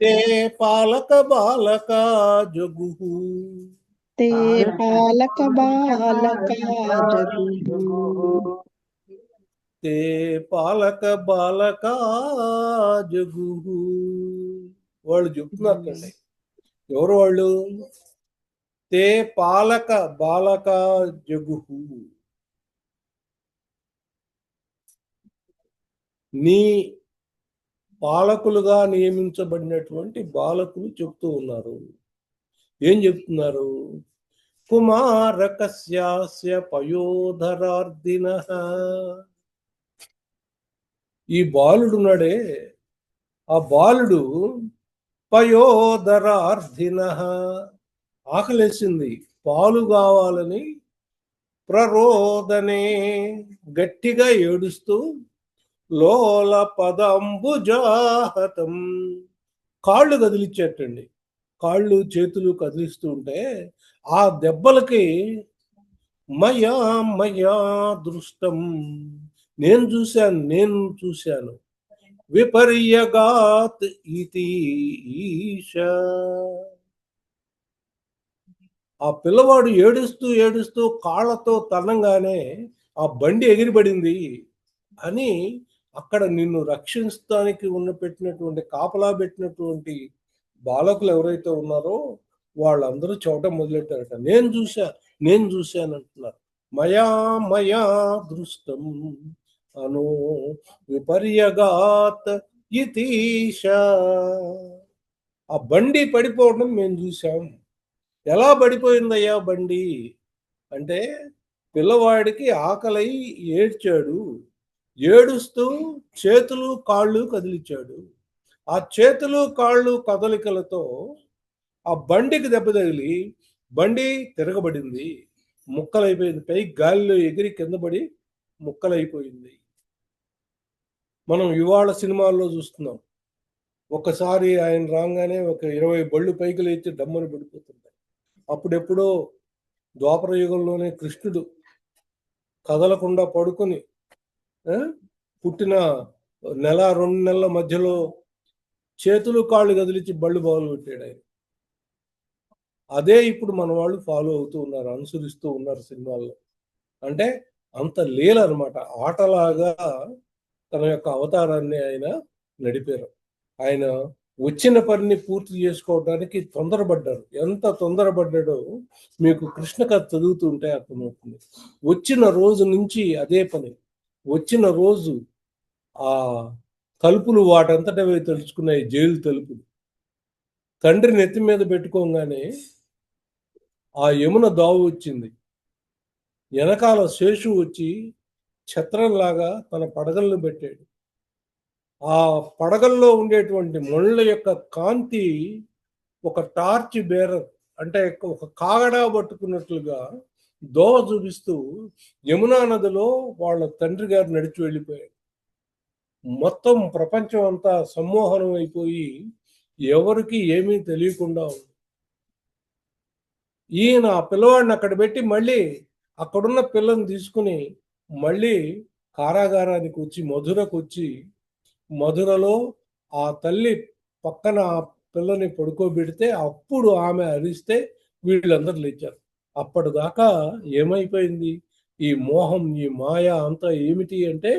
తే పాలక బాలక జగుః ते पालक बालका తే పాలక బాలక జగుః. వాళ్ళు చెప్తున్నారండి. ఎవరు వాళ్ళు? తే పాలక బాలక జగుః, నీ పాలకులుగా నియమించబడినటువంటి బాలకులు చెప్తూ ఉన్నారు. ఏం చెప్తున్నారు? కుమారకస్యాస్య పయోధరార్ధినః, ఈ బాలుడున్నాడే, ఆ బాలుడు పయోధరార్ధినః, ఆకలేసింది, పాలు కావాలని, ప్రరోదనే, గట్టిగా ఏడుస్తూ, లోల పదంబుజాహతం, కాళ్ళు కదిలిచ్చేటండి. కాళ్ళు చేతులు కదిలిస్తూ ఉంటే ఆ దెబ్బలకి మయా మయా దృష్టం, నేను చూశాను, విపర్యగాత్ ఇతి ఈశ, ఆ పిల్లవాడు ఏడుస్తూ ఏడుస్తూ కాళ్ళతో తన్నంగానే ఆ బండి ఎగిరిపడింది అని అక్కడ నిన్ను రక్షించడానికి పెట్టినటువంటి కాపలా పెట్టినటువంటి బాలకులు ఎవరైతే ఉన్నారో వాళ్ళందరూ చూడటం మొదలెట్టారట. నేను చూశాను అంటున్నారు. మయా మయా దృష్టం అను విపర్యగాత్ ఇతీష. ఆ బండి పడిపోవడం మేము చూసాం. ఎలా పడిపోయిందయ్యా బండి అంటే, పిల్లవాడికి ఆకలై ఏడ్చాడు, ఏడుస్తూ చేతులు కాళ్ళు కదిలించాడు. ఆ చేతులు కాళ్ళు కదలికలతో ఆ బండికి దెబ్బ తగిలి బండి తిరగబడింది, ముక్కలైపోయింది. పైకి గాలిలో ఎగిరి కింద పడి ముక్కలైపోయింది. మనం ఇవాళ సినిమాల్లో చూస్తున్నాం, ఒకసారి ఆయన రాగానే ఒక 20 బళ్ళు పైకి లేచి డమ్మని పడిపోతుంటాయి. అప్పుడెప్పుడో ద్వాపర యుగంలోనే కృష్ణుడు కదలకుండా పడుకొని పుట్టిన 1-2 నెలల మధ్యలో చేతులు కాళ్ళు కదిలించి బళ్ళు బాగులు పెట్టాడు ఆయన. అదే ఇప్పుడు మన వాళ్ళు ఫాలో అవుతూ ఉన్నారు, అనుసరిస్తూ ఉన్నారు సినిమాల్లో. అంటే అంత లీల అనమాట. ఆటలాగా తన యొక్క అవతారాన్ని ఆయన నడిపారు. ఆయన వచ్చిన పనిని పూర్తి చేసుకోవడానికి తొందరపడ్డారు. ఎంత తొందరపడ్డాడో మీకు కృష్ణ కథ చదువుతుంటే అర్థమవుతుంది. వచ్చిన రోజు నుంచి అదే పని. వచ్చిన రోజు ఆ తలుపులు వాటంతటవే తెలుసుకున్నాయి, జైలు తలుపులు. తండ్రి నెత్తి మీద పెట్టుకోగానే ఆ యమున దావు వచ్చింది. వెనకాల శేషు వచ్చి ఛత్రంలాగా తన పడగలను పెట్టాడు. ఆ పడగల్లో ఉండేటువంటి ముళ్ళ యొక్క కాంతి ఒక టార్చ్ బేరర్ అంటే ఒక కాగడా పట్టుకున్నట్లుగా దోవ చూపిస్తూ యమునా నదిలో వాళ్ళ తండ్రి గారు నడిచి వెళ్ళిపోయాడు. మొత్తం ప్రపంచం అంతా సమ్మోహనం అయిపోయి ఎవరికి ఏమీ తెలియకుండా ఉంది. ఈయన ఆ పిల్లవాడిని అక్కడ పెట్టి మళ్ళీ అక్కడున్న పిల్లని తీసుకుని మళ్ళీ కారాగారానికి వచ్చి మధురకు వచ్చి, మధురలో ఆ తల్లి పక్కన ఆ పిల్లని పడుకోబెడితే అప్పుడు ఆమె అరిస్తే వీళ్ళందరూ లేచారు. అప్పటిదాకా ఏమైపోయింది ఈ మోహం, ఈ మాయ అంతా ఏమిటి అంటే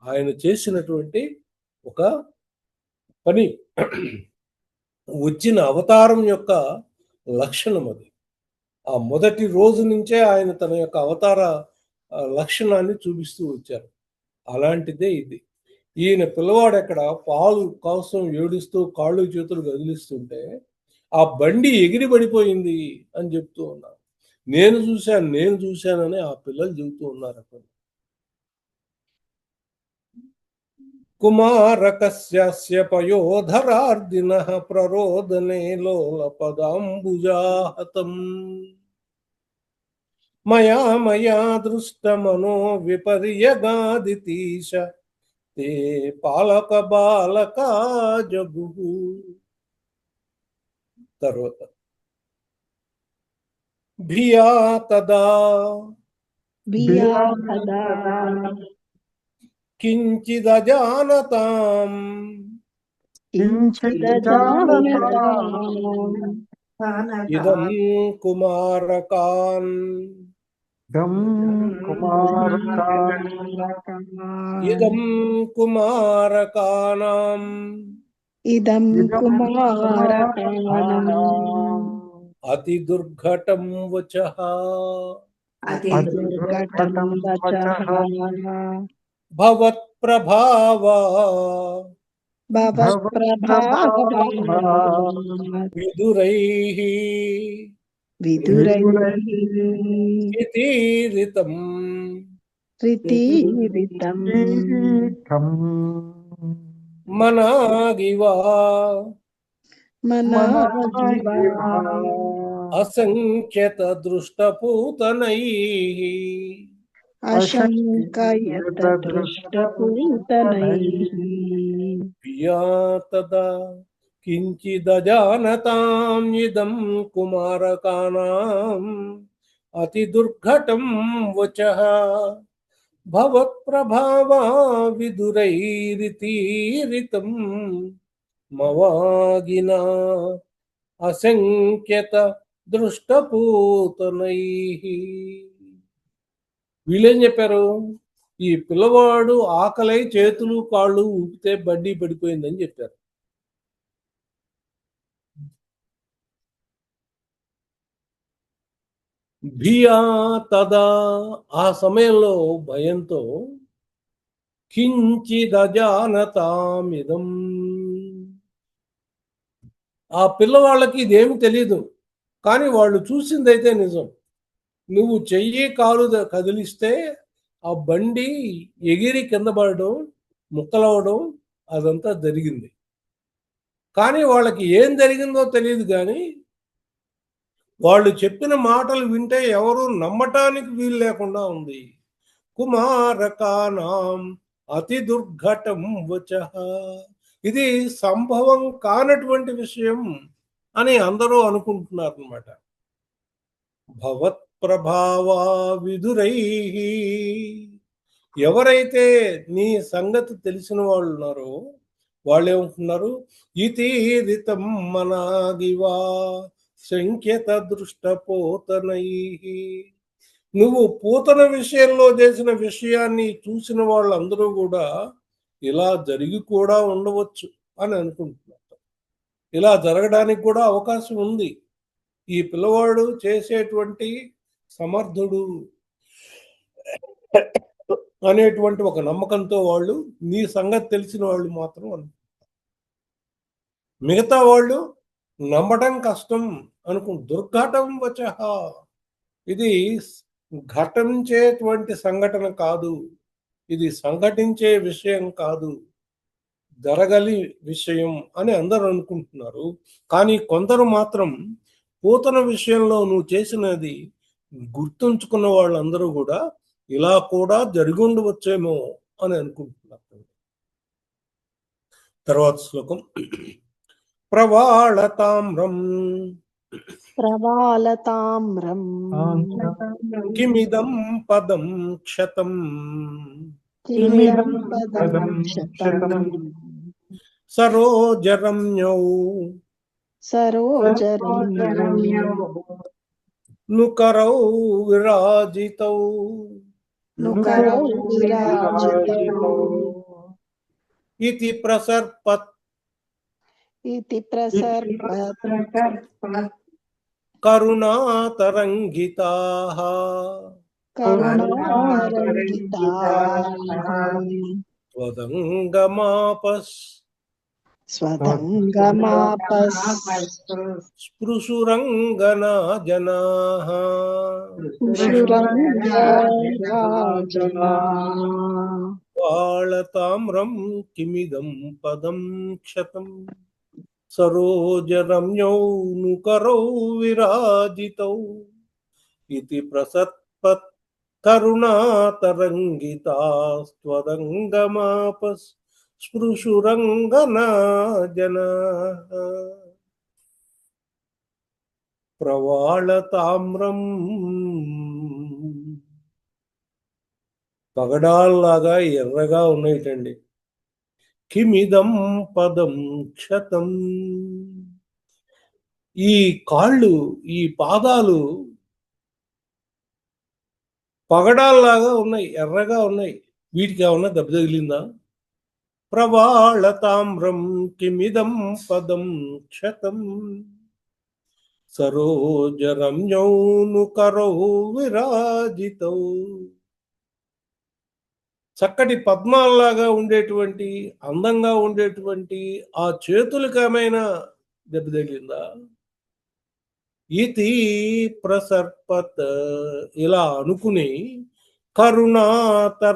ఆయన చేసినటువంటి ఒక పని, వచ్చిన అవతారం యొక్క లక్షణం అది. ఆ మొదటి రోజు నుంచే ఆయన తన యొక్క అవతార లక్షణాన్ని చూపిస్తూ వచ్చారు. అలాంటిదే ఇది. ఈయన పిల్లవాడు ఎక్కడ పాలు కోసం ఏడుస్తూ కాళ్ళు చేతులు కదిలిస్తుంటే ఆ బండి ఎగిరి పడిపోయింది అని చెప్తూ ఉన్నారు. నేను చూశానని ఆ పిల్లలు చెబుతూ ఉన్నారు. అక్కడ కుమారకస్య పయోధరార్దినః ప్రరోదనే లోలపదాంబుజాహతం మయా దృష్టమనో విపర్యగాదితీశ తే పాలక బాలకా జగుః. తర్వాత భియా తదా కించిదజానతాం ఇదం కుమారకాన్ ఇదం కుమారకానాం అతి దుర్ఘటం వచః భవత్ప్రభావా విదురైః ఇతీరితం మనాగివా అసంఖ్యత దృష్టపూతనైః భియా తదా కించిదజానతాం ఇదం కుమారకానాం అతి దుర్ఘటం వచః భవత్ప్రభావా విదురైరితీరితం మవాగినా అసంఖ్యత దృష్టపూతనై. వీళ్ళేం చెప్పారు, ఈ పిల్లవాడు ఆకలై చేతులు కాళ్ళు ఊపితే బండి పడిపోయిందని చెప్పారు. భియా తదా, ఆ సమయంలో భయంతో, కించిదజానతామిదం, ఆ పిల్లవాళ్ళకి ఇదేమి తెలీదు, కానీ వాళ్ళు చూసిందైతే నిజం. నువ్వు చెయ్యి కాలు కదిలిస్తే ఆ బండి ఎగిరి కింద పడడం, ముక్కలవడం అదంతా జరిగింది. కానీ వాళ్ళకి ఏం జరిగిందో తెలియదు. కానీ వాళ్ళు చెప్పిన మాటలు వింటే ఎవరు నమ్మటానికి వీలు లేకుండా ఉంది. కుమారకానాం అతి దుర్ఘటం వచః, ఇది సంభవం కానటువంటి విషయం అని అందరూ అనుకుంటున్నారు అన్నమాట. భవత్ ప్రభావా విదురై, ఎవరైతే నీ సంగతి తెలిసిన వాళ్ళు ఉన్నారో వాళ్ళు ఏమంటున్నారు, ఇతీరితం మనాగివా శంక్యత దృష్టపోతనై, నువ్వు పూతన విషయంలో చేసిన విషయాన్ని చూసిన వాళ్ళందరూ కూడా ఇలా జరిగి కూడా ఉండవచ్చు అని అనుకుంటున్నారు. ఇలా జరగడానికి కూడా అవకాశం ఉంది. ఈ పిల్లవాడు చేసేటువంటి సమర్థుడు అనేటువంటి ఒక నమ్మకంతో వాళ్ళు, నీ సంగతి తెలిసిన వాళ్ళు మాత్రం అనుకుంటారు. మిగతా వాళ్ళు నమ్మడం కష్టం దుర్ఘటం వచః, ఇది ఘటించేటువంటి సంఘటన కాదు, ఇది సంఘటించే విషయం కాదు, జరగలి విషయం అని అందరూ అనుకుంటున్నారు. కానీ కొందరు మాత్రం పూతన విషయంలో నువ్వు చేసినది గుర్తుంచుకున్న వాళ్ళందరూ కూడా ఇలా కూడా జరిగి ఉండవచ్చేమో అని అనుకుంటున్నారు. తర్వాత శ్లోకం, ప్రవాళతామ్రం ప్రవాళతామ్రం కిమిదం పదం క్షతం, కిమిదం పదం క్షతం, సరోజరమ్యౌ సరోజరమ్యౌ నుకరౌ విరాజితౌ, నుకరౌ విరాజితౌ ఇతి ప్రసర్పత్ ఇతి ప్రసర్పత్ కరుణాతరంగితాః, కరుణాతరంగితాః స్వదంగమాపస్ స్వదంగమాపస్ స్పృశురంగనా జనాః, వాళతామ్రం కిమిదం పదం క్షతం, సరోజరమ్యౌ నుకరౌ విరాజితౌ, ఇతి ప్రసత్పత్ కరుణాతరంగితాస్త్వదంగమాపస్ స్పృశురంగనా జనాః. ప్రవాళతామ్రం, పగడాల్లాగా ఎర్రగా ఉన్నాయిటండి. కిమిదం పదం క్షతం, ఈ కాళ్ళు ఈ పాదాలు పగడాల్లాగా ఉన్నాయి, ఎర్రగా ఉన్నాయి. వీటికి ఏమన్నా దెబ్బ తగిలిందా? ప్రవాళతామ్రం కిమిదం పదం క్షతం, సరోజరమ్యౌ నుకరౌ విరాజితౌ, చక్కటి పద్మాల్లాగా ఉండేటువంటి అందంగా ఉండేటువంటి ఆ చేతులకు ఏమైనా దెబ్బ తగిలిందా? ఇతి ప్రసర్పత్, ఇలా అనుకుని, కరుణాతరంగితాః,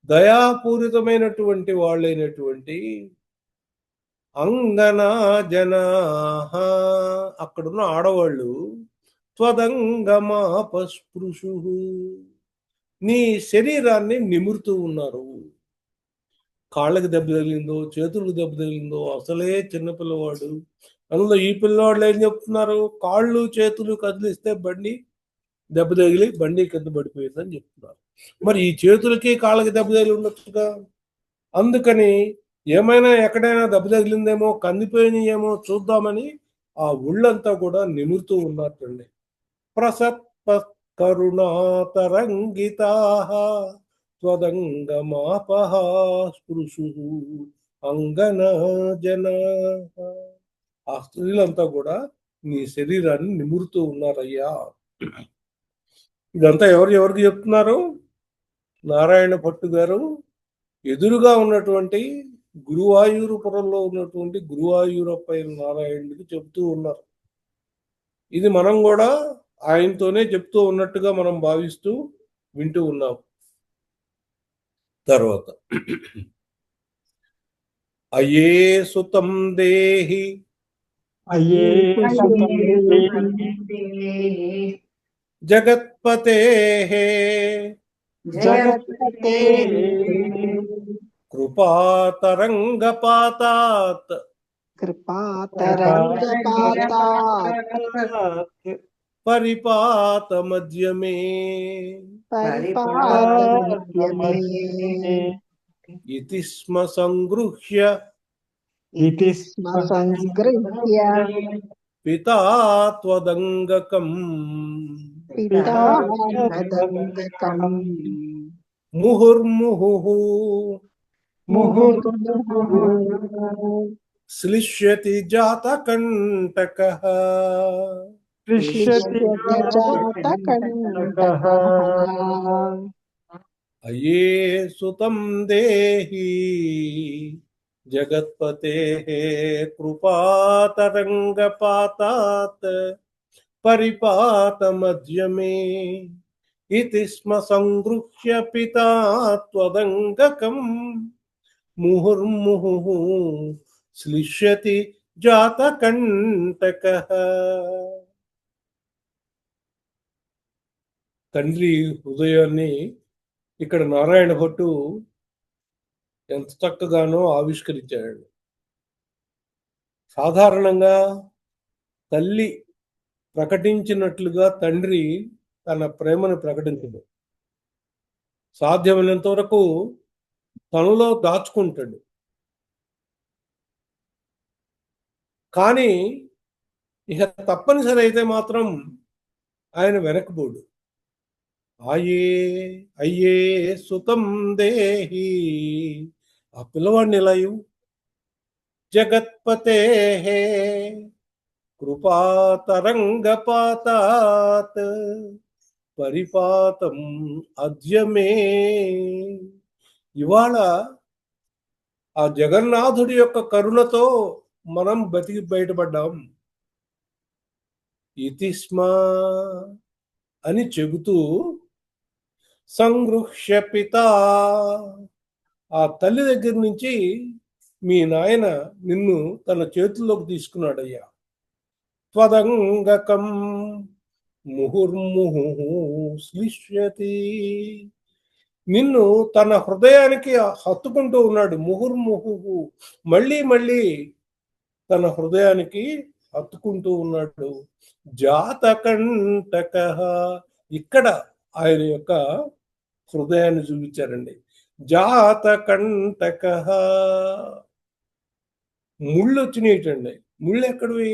దయాపూరితమైనటువంటి వాళ్ళైనటువంటి అంగనా జనాః, అక్కడున్న ఆడవాళ్ళు, త్వదంగమాపస్పృశు, నీ శరీరాన్ని నిమురుతూ ఉన్నారు. కాళ్ళకి దెబ్బ తగిలిందో చేతులకు దెబ్బ తగిలిందో, అసలే చిన్నపిల్లవాడు. అందులో ఈ పిల్లవాళ్ళు ఏం చెప్తున్నారు, కాళ్ళు చేతులు కదిలిస్తే బండి దెబ్బ తగిలి బండి కింద పడిపోయిందని చెప్తున్నారు. మరి ఈ చేతులకి కాళ్ళకి దెబ్బ తగిలి ఉండొచ్చుగా. అందుకని ఏమైనా ఎక్కడైనా దెబ్బ తగిలిందేమో, కందిపోయినాయేమో చూద్దామని ఆ ఒళ్ళంతా కూడా నిమురుతూ ఉన్నట్టండి. ప్రసత్ప కరుణాతరంగితాః త్వదంగమాపః స్పృశుః అంగనజనాః. ఆ స్త్రీలంతా కూడా నీ శరీరాన్ని నిమురుతూ ఉన్నారయ్యా. ఇదంతా ఎవరికి చెప్తున్నారు? నారాయణ భట్టు గారు ఎదురుగా ఉన్నటువంటి గురువాయూరుపురంలో ఉన్నటువంటి గురువాయూరప్ప నారాయణుడికి చెప్తూ ఉన్నారు. ఇది మనం కూడా ఆయనతోనే చెప్తూ ఉన్నట్టుగా మనం భావిస్తూ వింటూ ఉన్నాం. తర్వాత అయ్యే సుతం దేహి అయ్యే సుతం జగత్పతే జగత్పతే కృపాతరంగపాతాత్ కృపాతరంగపాతాత్ పరిపాత మధ్యమే పరిపాతమధ్యమే ఇతి స్మ సంగృహ్య ఇతి స్మ సంగృహ్య పితా త్వదంగకం పితాదంగకం ముహుర్ముహుః ముహుర్ముహుః శ్లిష్యతి జాతకంటకః దృశ్యతి జాతకంటకః అయ్యే సుతం దేహి జగత్పతేః కృపాతరంగపాతాత్ పరిపాత మధ్యమే ఇతి స్మ సంగృహ్య పితా త్వదంగకం ముహుర్ముహుః శ్లిష్యతి జాతకంటకః. తండ్రి హృదయాన్ని ఇక్కడ నారాయణ భట్టు ఎంత చక్కగానో ఆవిష్కరించాడు. సాధారణంగా తల్లి ప్రకటించినట్లుగా తండ్రి తన ప్రేమను ప్రకటించడు. సాధ్యమైనంత వరకు తనలో దాచుకుంటాడు. కానీ ఇక తప్పనిసరి అయితే మాత్రం ఆయన వెనక్కిపోడు. అయ్యే సుతం దేహి, ఆ పిల్లవాడిని ఎలా ఇవ్వు, జగత్పతే కృపాతరంగపాతాత్ పరిపాతం అద్యమే. ఇవాళ ఆ జగన్నాథుడి యొక్క కరుణతో మనం బతికి బయటపడ్డాం. ఇతి స్మ అని చెబుతూ సంగృహ్య పితా, ఆ తల్లి దగ్గర నుంచి మీ నాయన నిన్ను తన చేతుల్లోకి తీసుకున్నాడయ్యా. త్వదంగకం ముహుర్ముహుః శ్లిష్యతి, నిన్ను తన హృదయానికి హత్తుకుంటూ ఉన్నాడు. ముహుర్ముహుః, మళ్ళీ మళ్ళీ తన హృదయానికి హత్తుకుంటూ ఉన్నాడు. జాతకంటకః, ఇక్కడ ఆయన యొక్క హృదయాన్ని చూపించారండి. జాతకంటకః, ముళ్ళు వచ్చినాయిటండి. ముళ్ళు ఎక్కడివి?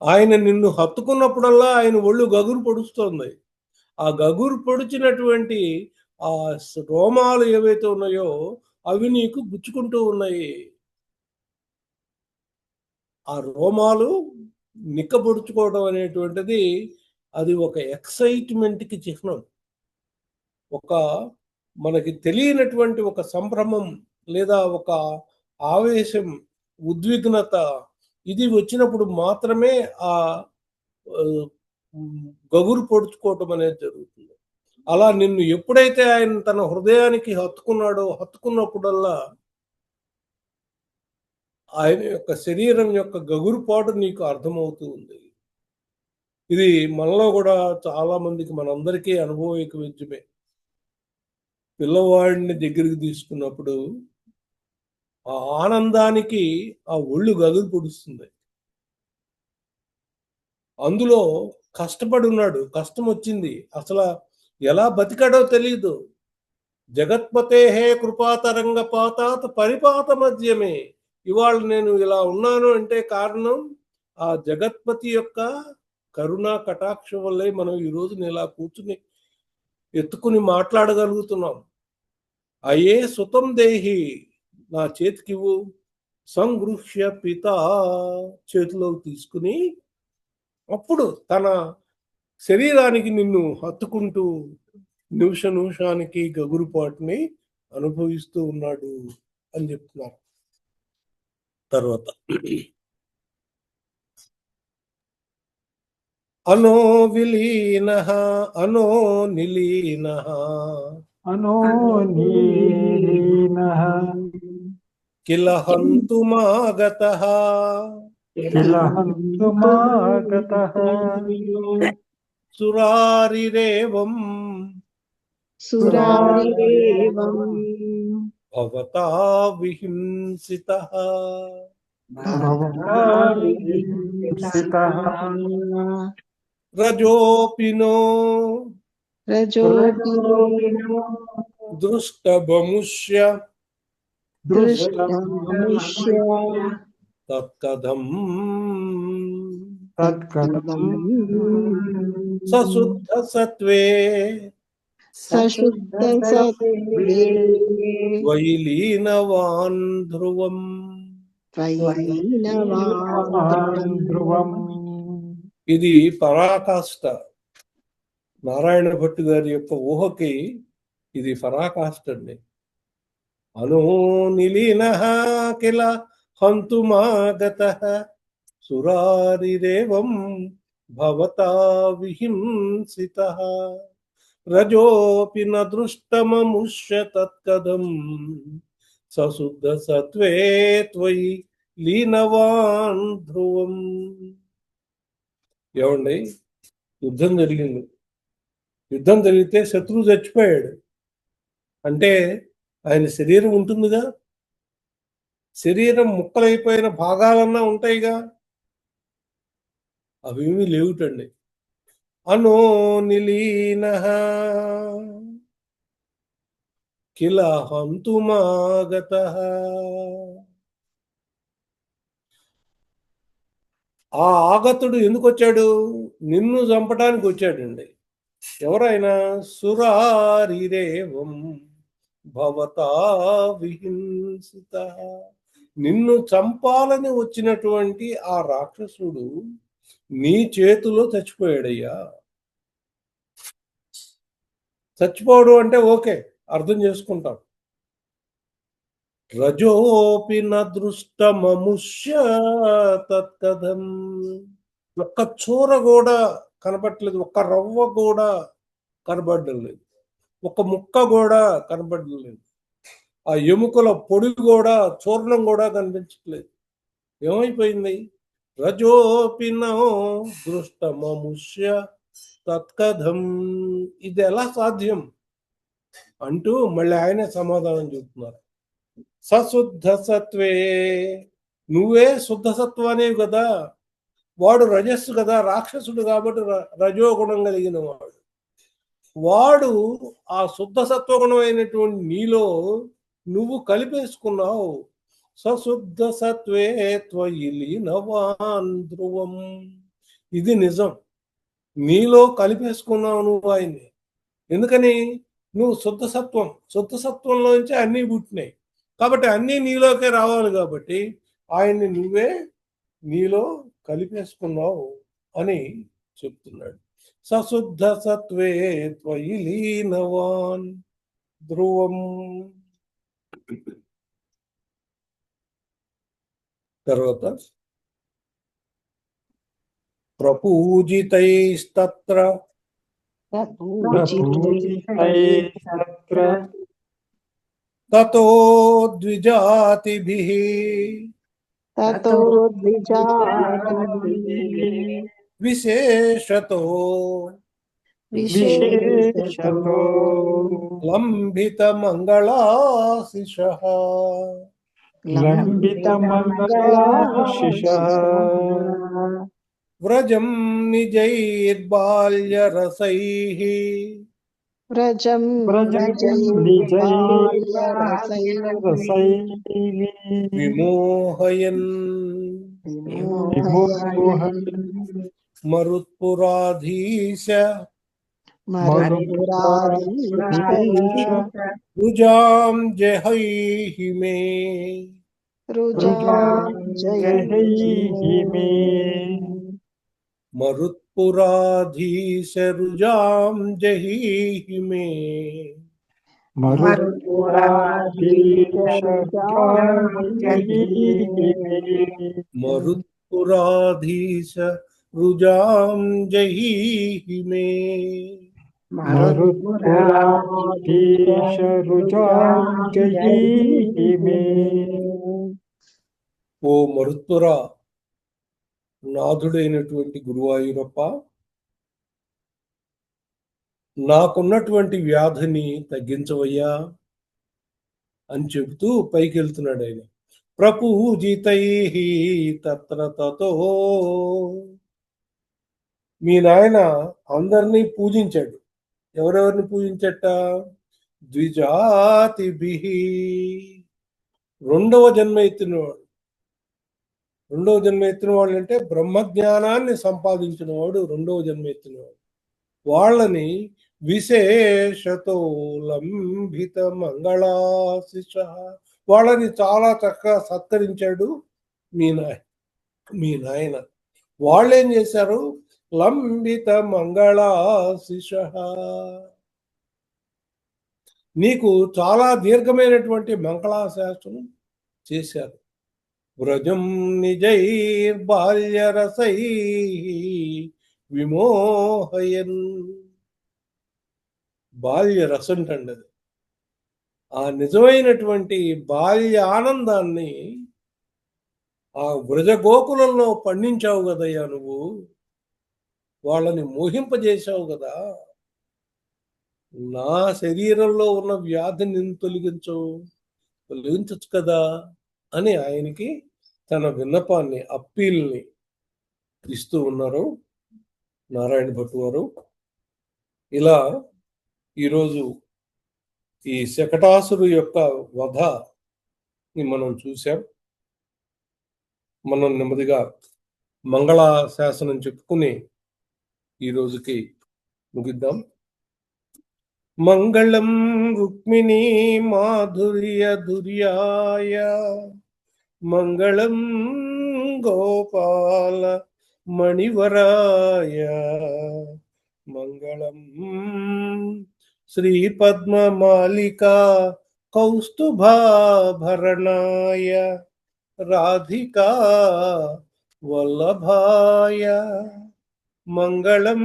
ఆయన నిన్ను హత్తుకున్నప్పుడల్లా ఆయన ఒళ్ళు గగురు పొడుస్తోంది. ఆ గగురు పొడిచినటువంటి ఆ రోమాలు ఏవైతే ఉన్నాయో అవి నీకు గుచ్చుకుంటూ ఉన్నాయి. ఆ రోమాలు నిక్కబొడుచుకోవడం అనేటువంటిది అది ఒక ఎక్సైట్మెంట్కి చిహ్నం. ఒక మనకి తెలియనటువంటి ఒక సంభ్రమం లేదా ఒక ఆవేశం, ఉద్విగ్నత, ఇది వచ్చినప్పుడు మాత్రమే ఆ గగురు పొడుచుకోవటం అనేది జరుగుతుంది. అలా నిన్ను ఎప్పుడైతే ఆయన తన హృదయానికి హత్తుకున్నప్పుడల్లా ఆయన యొక్క శరీరం యొక్క గగురుపాటు నీకు అర్థమవుతూ ఉంది. ఇది మనలో కూడా చాలా మందికి, మనందరికీ అనుభవైక విద్యమే. పిల్లవాడిని దగ్గరికి తీసుకున్నప్పుడు ఆ ఆనందానికి ఆ ఒళ్ళు గగురు పొడుస్తుంది. అందులో కష్టపడి ఉన్నాడు, కష్టం వచ్చింది, అసలు ఎలా బతికాడో తెలియదు. జగత్పతే కృపాతరంగపాతాత్ పరిపాత మధ్యమే ఇవాళ నేను ఇలా ఉన్నాను అంటే కారణం ఆ జగత్పతి యొక్క కరుణా కటాక్షం వల్లే మనం ఈ రోజున ఇలా కూర్చుని ఎత్తుకుని మాట్లాడగలుగుతున్నాం. అయే సుతం దేహి, నా చేతికివ్వు, సంగృహ్య పిత, చేతిలోకి తీసుకుని అప్పుడు తన శరీరానికి నిన్ను హత్తుకుంటూ నిమిషానికి గగురుపాటుని అనుభవిస్తూ ఉన్నాడు అని చెప్తున్నారు. తర్వాత అనో విలీనః అనో నిలీనః అనో నీలీనః కిల హంతుమాగతః కిల హంతుమాగతః సురారిరేవం సురారిరేవం భవతా విహింసితః భవతా విహింసితః రజోపినో రజోపినో దృష్టభముష్య దృష్టముష్య తత్కథం తత్కథం సశుద్ధ సత్వే సశుద్ధ సత్వే వైలీనవాన్ ధ్రువం. త్వయీనవాన్ ధ్రువం. ఇది పరాకాష్ట. నారాయణ భట్టు గారి యొక్క ఊహకి ఇది పరాకాష్ట అండి. అనో నిలీనః కిల హంతుమాగతః సురారిరేవం భవతా విహింసితః రజోపి న దృష్టమముష్య తత్కథం సశుద్ధ సత్వే త్వయి లీనవాన్ ధ్రువం. ఏమండి, యుద్ధం జరిగింది. యుద్ధం జరిగితే శత్రువు చచ్చిపోయాడు అంటే ఆయన శరీరం ఉంటుందిగా, శరీరం ముక్కలైపోయిన భాగాలన్నా ఉంటాయిగా, అవేమీ లేవుటండి. అనో నిలీనః కిల హంతుమాగతః. ఆ ఆగతుడు ఎందుకు వచ్చాడు? నిన్ను చంపడానికి వచ్చాడండి. ఎవరైనా సురారిరేవం భవతా విహింసితః. నిన్ను చంపాలని వచ్చినటువంటి ఆ రాక్షసుడు నీ చేతిలో చచ్చిపోయాడయ్యా. చచ్చిపోవడం అంటే ఓకే, అర్థం చేసుకుంటాం. రజోపి న దృష్టమముష్య తత్కథం. ఒక్క చూర కూడా కనబడలేదు, ఒక్క రవ్వ కూడా కనబడడం లేదు, ఒక ముక్క కూడా కనబడడం లేదు, ఆ ఎముకల పొడి కూడా, చూర్ణం కూడా కనిపించట్లేదు. ఏమైపోయింది? రజోపి నో దృష్టమముష్య తత్కథం. ఇది ఎలా సాధ్యం అంటూ మళ్ళీ ఆయనే సమాధానం చెబుతున్నారు. సశుద్ధ సత్వే, నువ్వే శుద్ధ సత్వానేవి కదా, వాడు రజస్సు కదా, రాక్షసుడు కాబట్టి రజోగుణం కలిగిన వాడు. వాడు ఆ శుద్ధ సత్వగుణమైనటువంటి నీలో నువ్వు కలిపేసుకున్నావు. సశుద్ధ సత్వే త్వయి లీనవాన్ ధ్రువం. ఇది నిజం, నీలో కలిపేసుకున్నావు నువ్వు ఆయన్ని. ఎందుకని? నువ్వు శుద్ధ సత్వంలోంచి అన్నీ పుట్టినాయి కాబట్టి అన్నీ నీలోకే రావాలి కాబట్టి ఆయన్ని నువ్వే నీలో కలిపేసుకున్నావు అని చెప్తున్నాడు. సశుద్ధ సత్వే త్వయి లీనవాన్ ధ్రువం. తర్వాత ప్రపూజితైస్తత్ర ప్రపూజితైస్తత్ర తతో ద్విజాతిభిః తతో ద్విజాతిభిః విశేషతో విశేషతో లంభిత మంగళాశిషః లంబిత మంగళాశిషః వ్రజం నిజైర్బాల్యరసైః व्रजं व्रजं निजैर्रसैः విమోహయన్ విమోహన్ మరుత్పురాధీశ మరుత్పురాధీశ రుజాం జహైహి మే రుజాం జహైహి మే మరుత్పురాధీశ రుజాం జహీహి మే మరుత్పురాధీశ రుజాం జహైహి మే మరుత్పురాధీశ రుజాం జహీహి మే మరుత్పురాధీశ రుజాం జహైహి మే ఓ మరుత్పుర నాథుడైనటువంటి గురువాయూరప్ప, నాకున్నటువంటి వ్యాధిని తగ్గించవయ్యా అని చెబుతూ పైకి వెళ్తున్నాడు ఆయన. ప్రపూజితై తత్ర తతో, మీ నాయన అందరినీ పూజించాడు. ఎవరెవరిని పూజించట? ద్విజాతిభి, రెండవ జన్మ ఎత్తినవాడు. రెండవ జన్మ ఎత్తిన వాళ్ళు అంటే బ్రహ్మజ్ఞానాన్ని సంపాదించిన వాడు రెండవ జన్మ ఎత్తినవాడు. వాళ్ళని విశేషతో లంభిత మంగళాశిష, వాళ్ళని చాలా చక్కగా సత్కరించాడు మీ నాయన. వాళ్ళేం చేశారు? లంభిత మంగళాశిష, నీకు చాలా దీర్ఘమైనటువంటి మంగళాశాసనం చేశారు. వ్రజం నిజైర్బాల్యరసై విమోహయన్, బాల్య రసం అంటండి అది. ఆ నిజమైనటువంటి బాల్య ఆనందాన్ని ఆ వ్రజగోకులంలో పండించావు కదయ్యా నువ్వు, వాళ్ళని మోహింపజేశావు కదా. నా శరీరంలో ఉన్న వ్యాధిని తొలగించచ్చు కదా అని ఆయనకి తన విన్నపాన్ని, అప్పీల్ని ఇస్తూ ఉన్నారు నారాయణ భట్టు వారు. ఇలా ఈరోజు ఈ శకటాసురు యొక్క వధని మనం చూసాం. మనం నెమ్మదిగా మంగళాశాసనం చెప్పుకుని ఈ రోజుకి ముగిద్దాం. మంగళం రుక్మిణీ మాధుర్య దుర్యాయ, మంగళం గోపాల మణివరాయ, మంగళం శ్రీ పద్మమాలికా కౌస్తుభాభరణాయ, రాధికా వల్లభాయ, మంగళం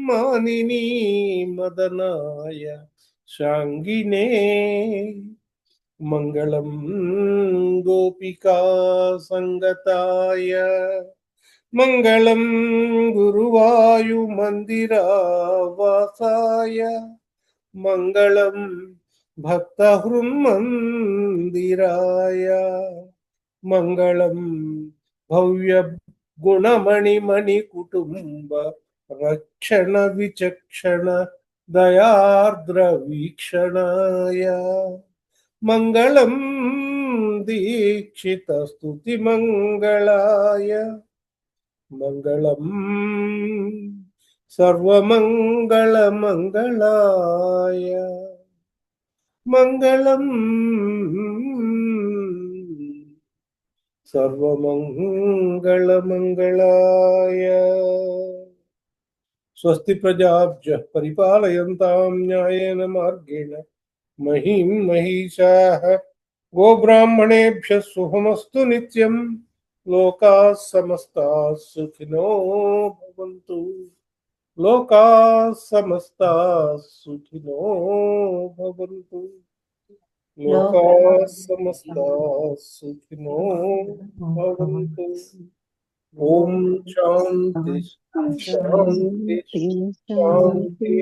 మానినీ మదనాయ శాంగినే, మంగళం గోపికా సంగతాయ, మంగళం గురువాయు మందిరావాసాయ, మంగళం భక్త హృన్మందిరాయ, మంగళం భవ్య గుణమణిమణి కుటుంబ రక్షణ విచక్షణ దయార్ద్ర వీక్షణాయ, మంగళం దీక్షిత స్తుతి మంగళాయ, మంగళం సర్వమంగళ మంగళాయ, మంగళం సర్వమంగళ మంగళాయ. స్వస్తి ప్రజాభ్యః పరిపాలయంతాం న్యాయేన మార్గేణ మహీం మహిషాః, గోబ్రాహ్మణేభ్యः శుభమస్తు నిత్యం. లోకాः సమస్తాः సుఖినో భవంతు, లోకాः సమస్తాः సుఖినో భవంతు, లోకాः సమస్తాः సుఖినో భవంతు. ఓం శాంతి శాంతి శాంతి.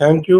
Thank you.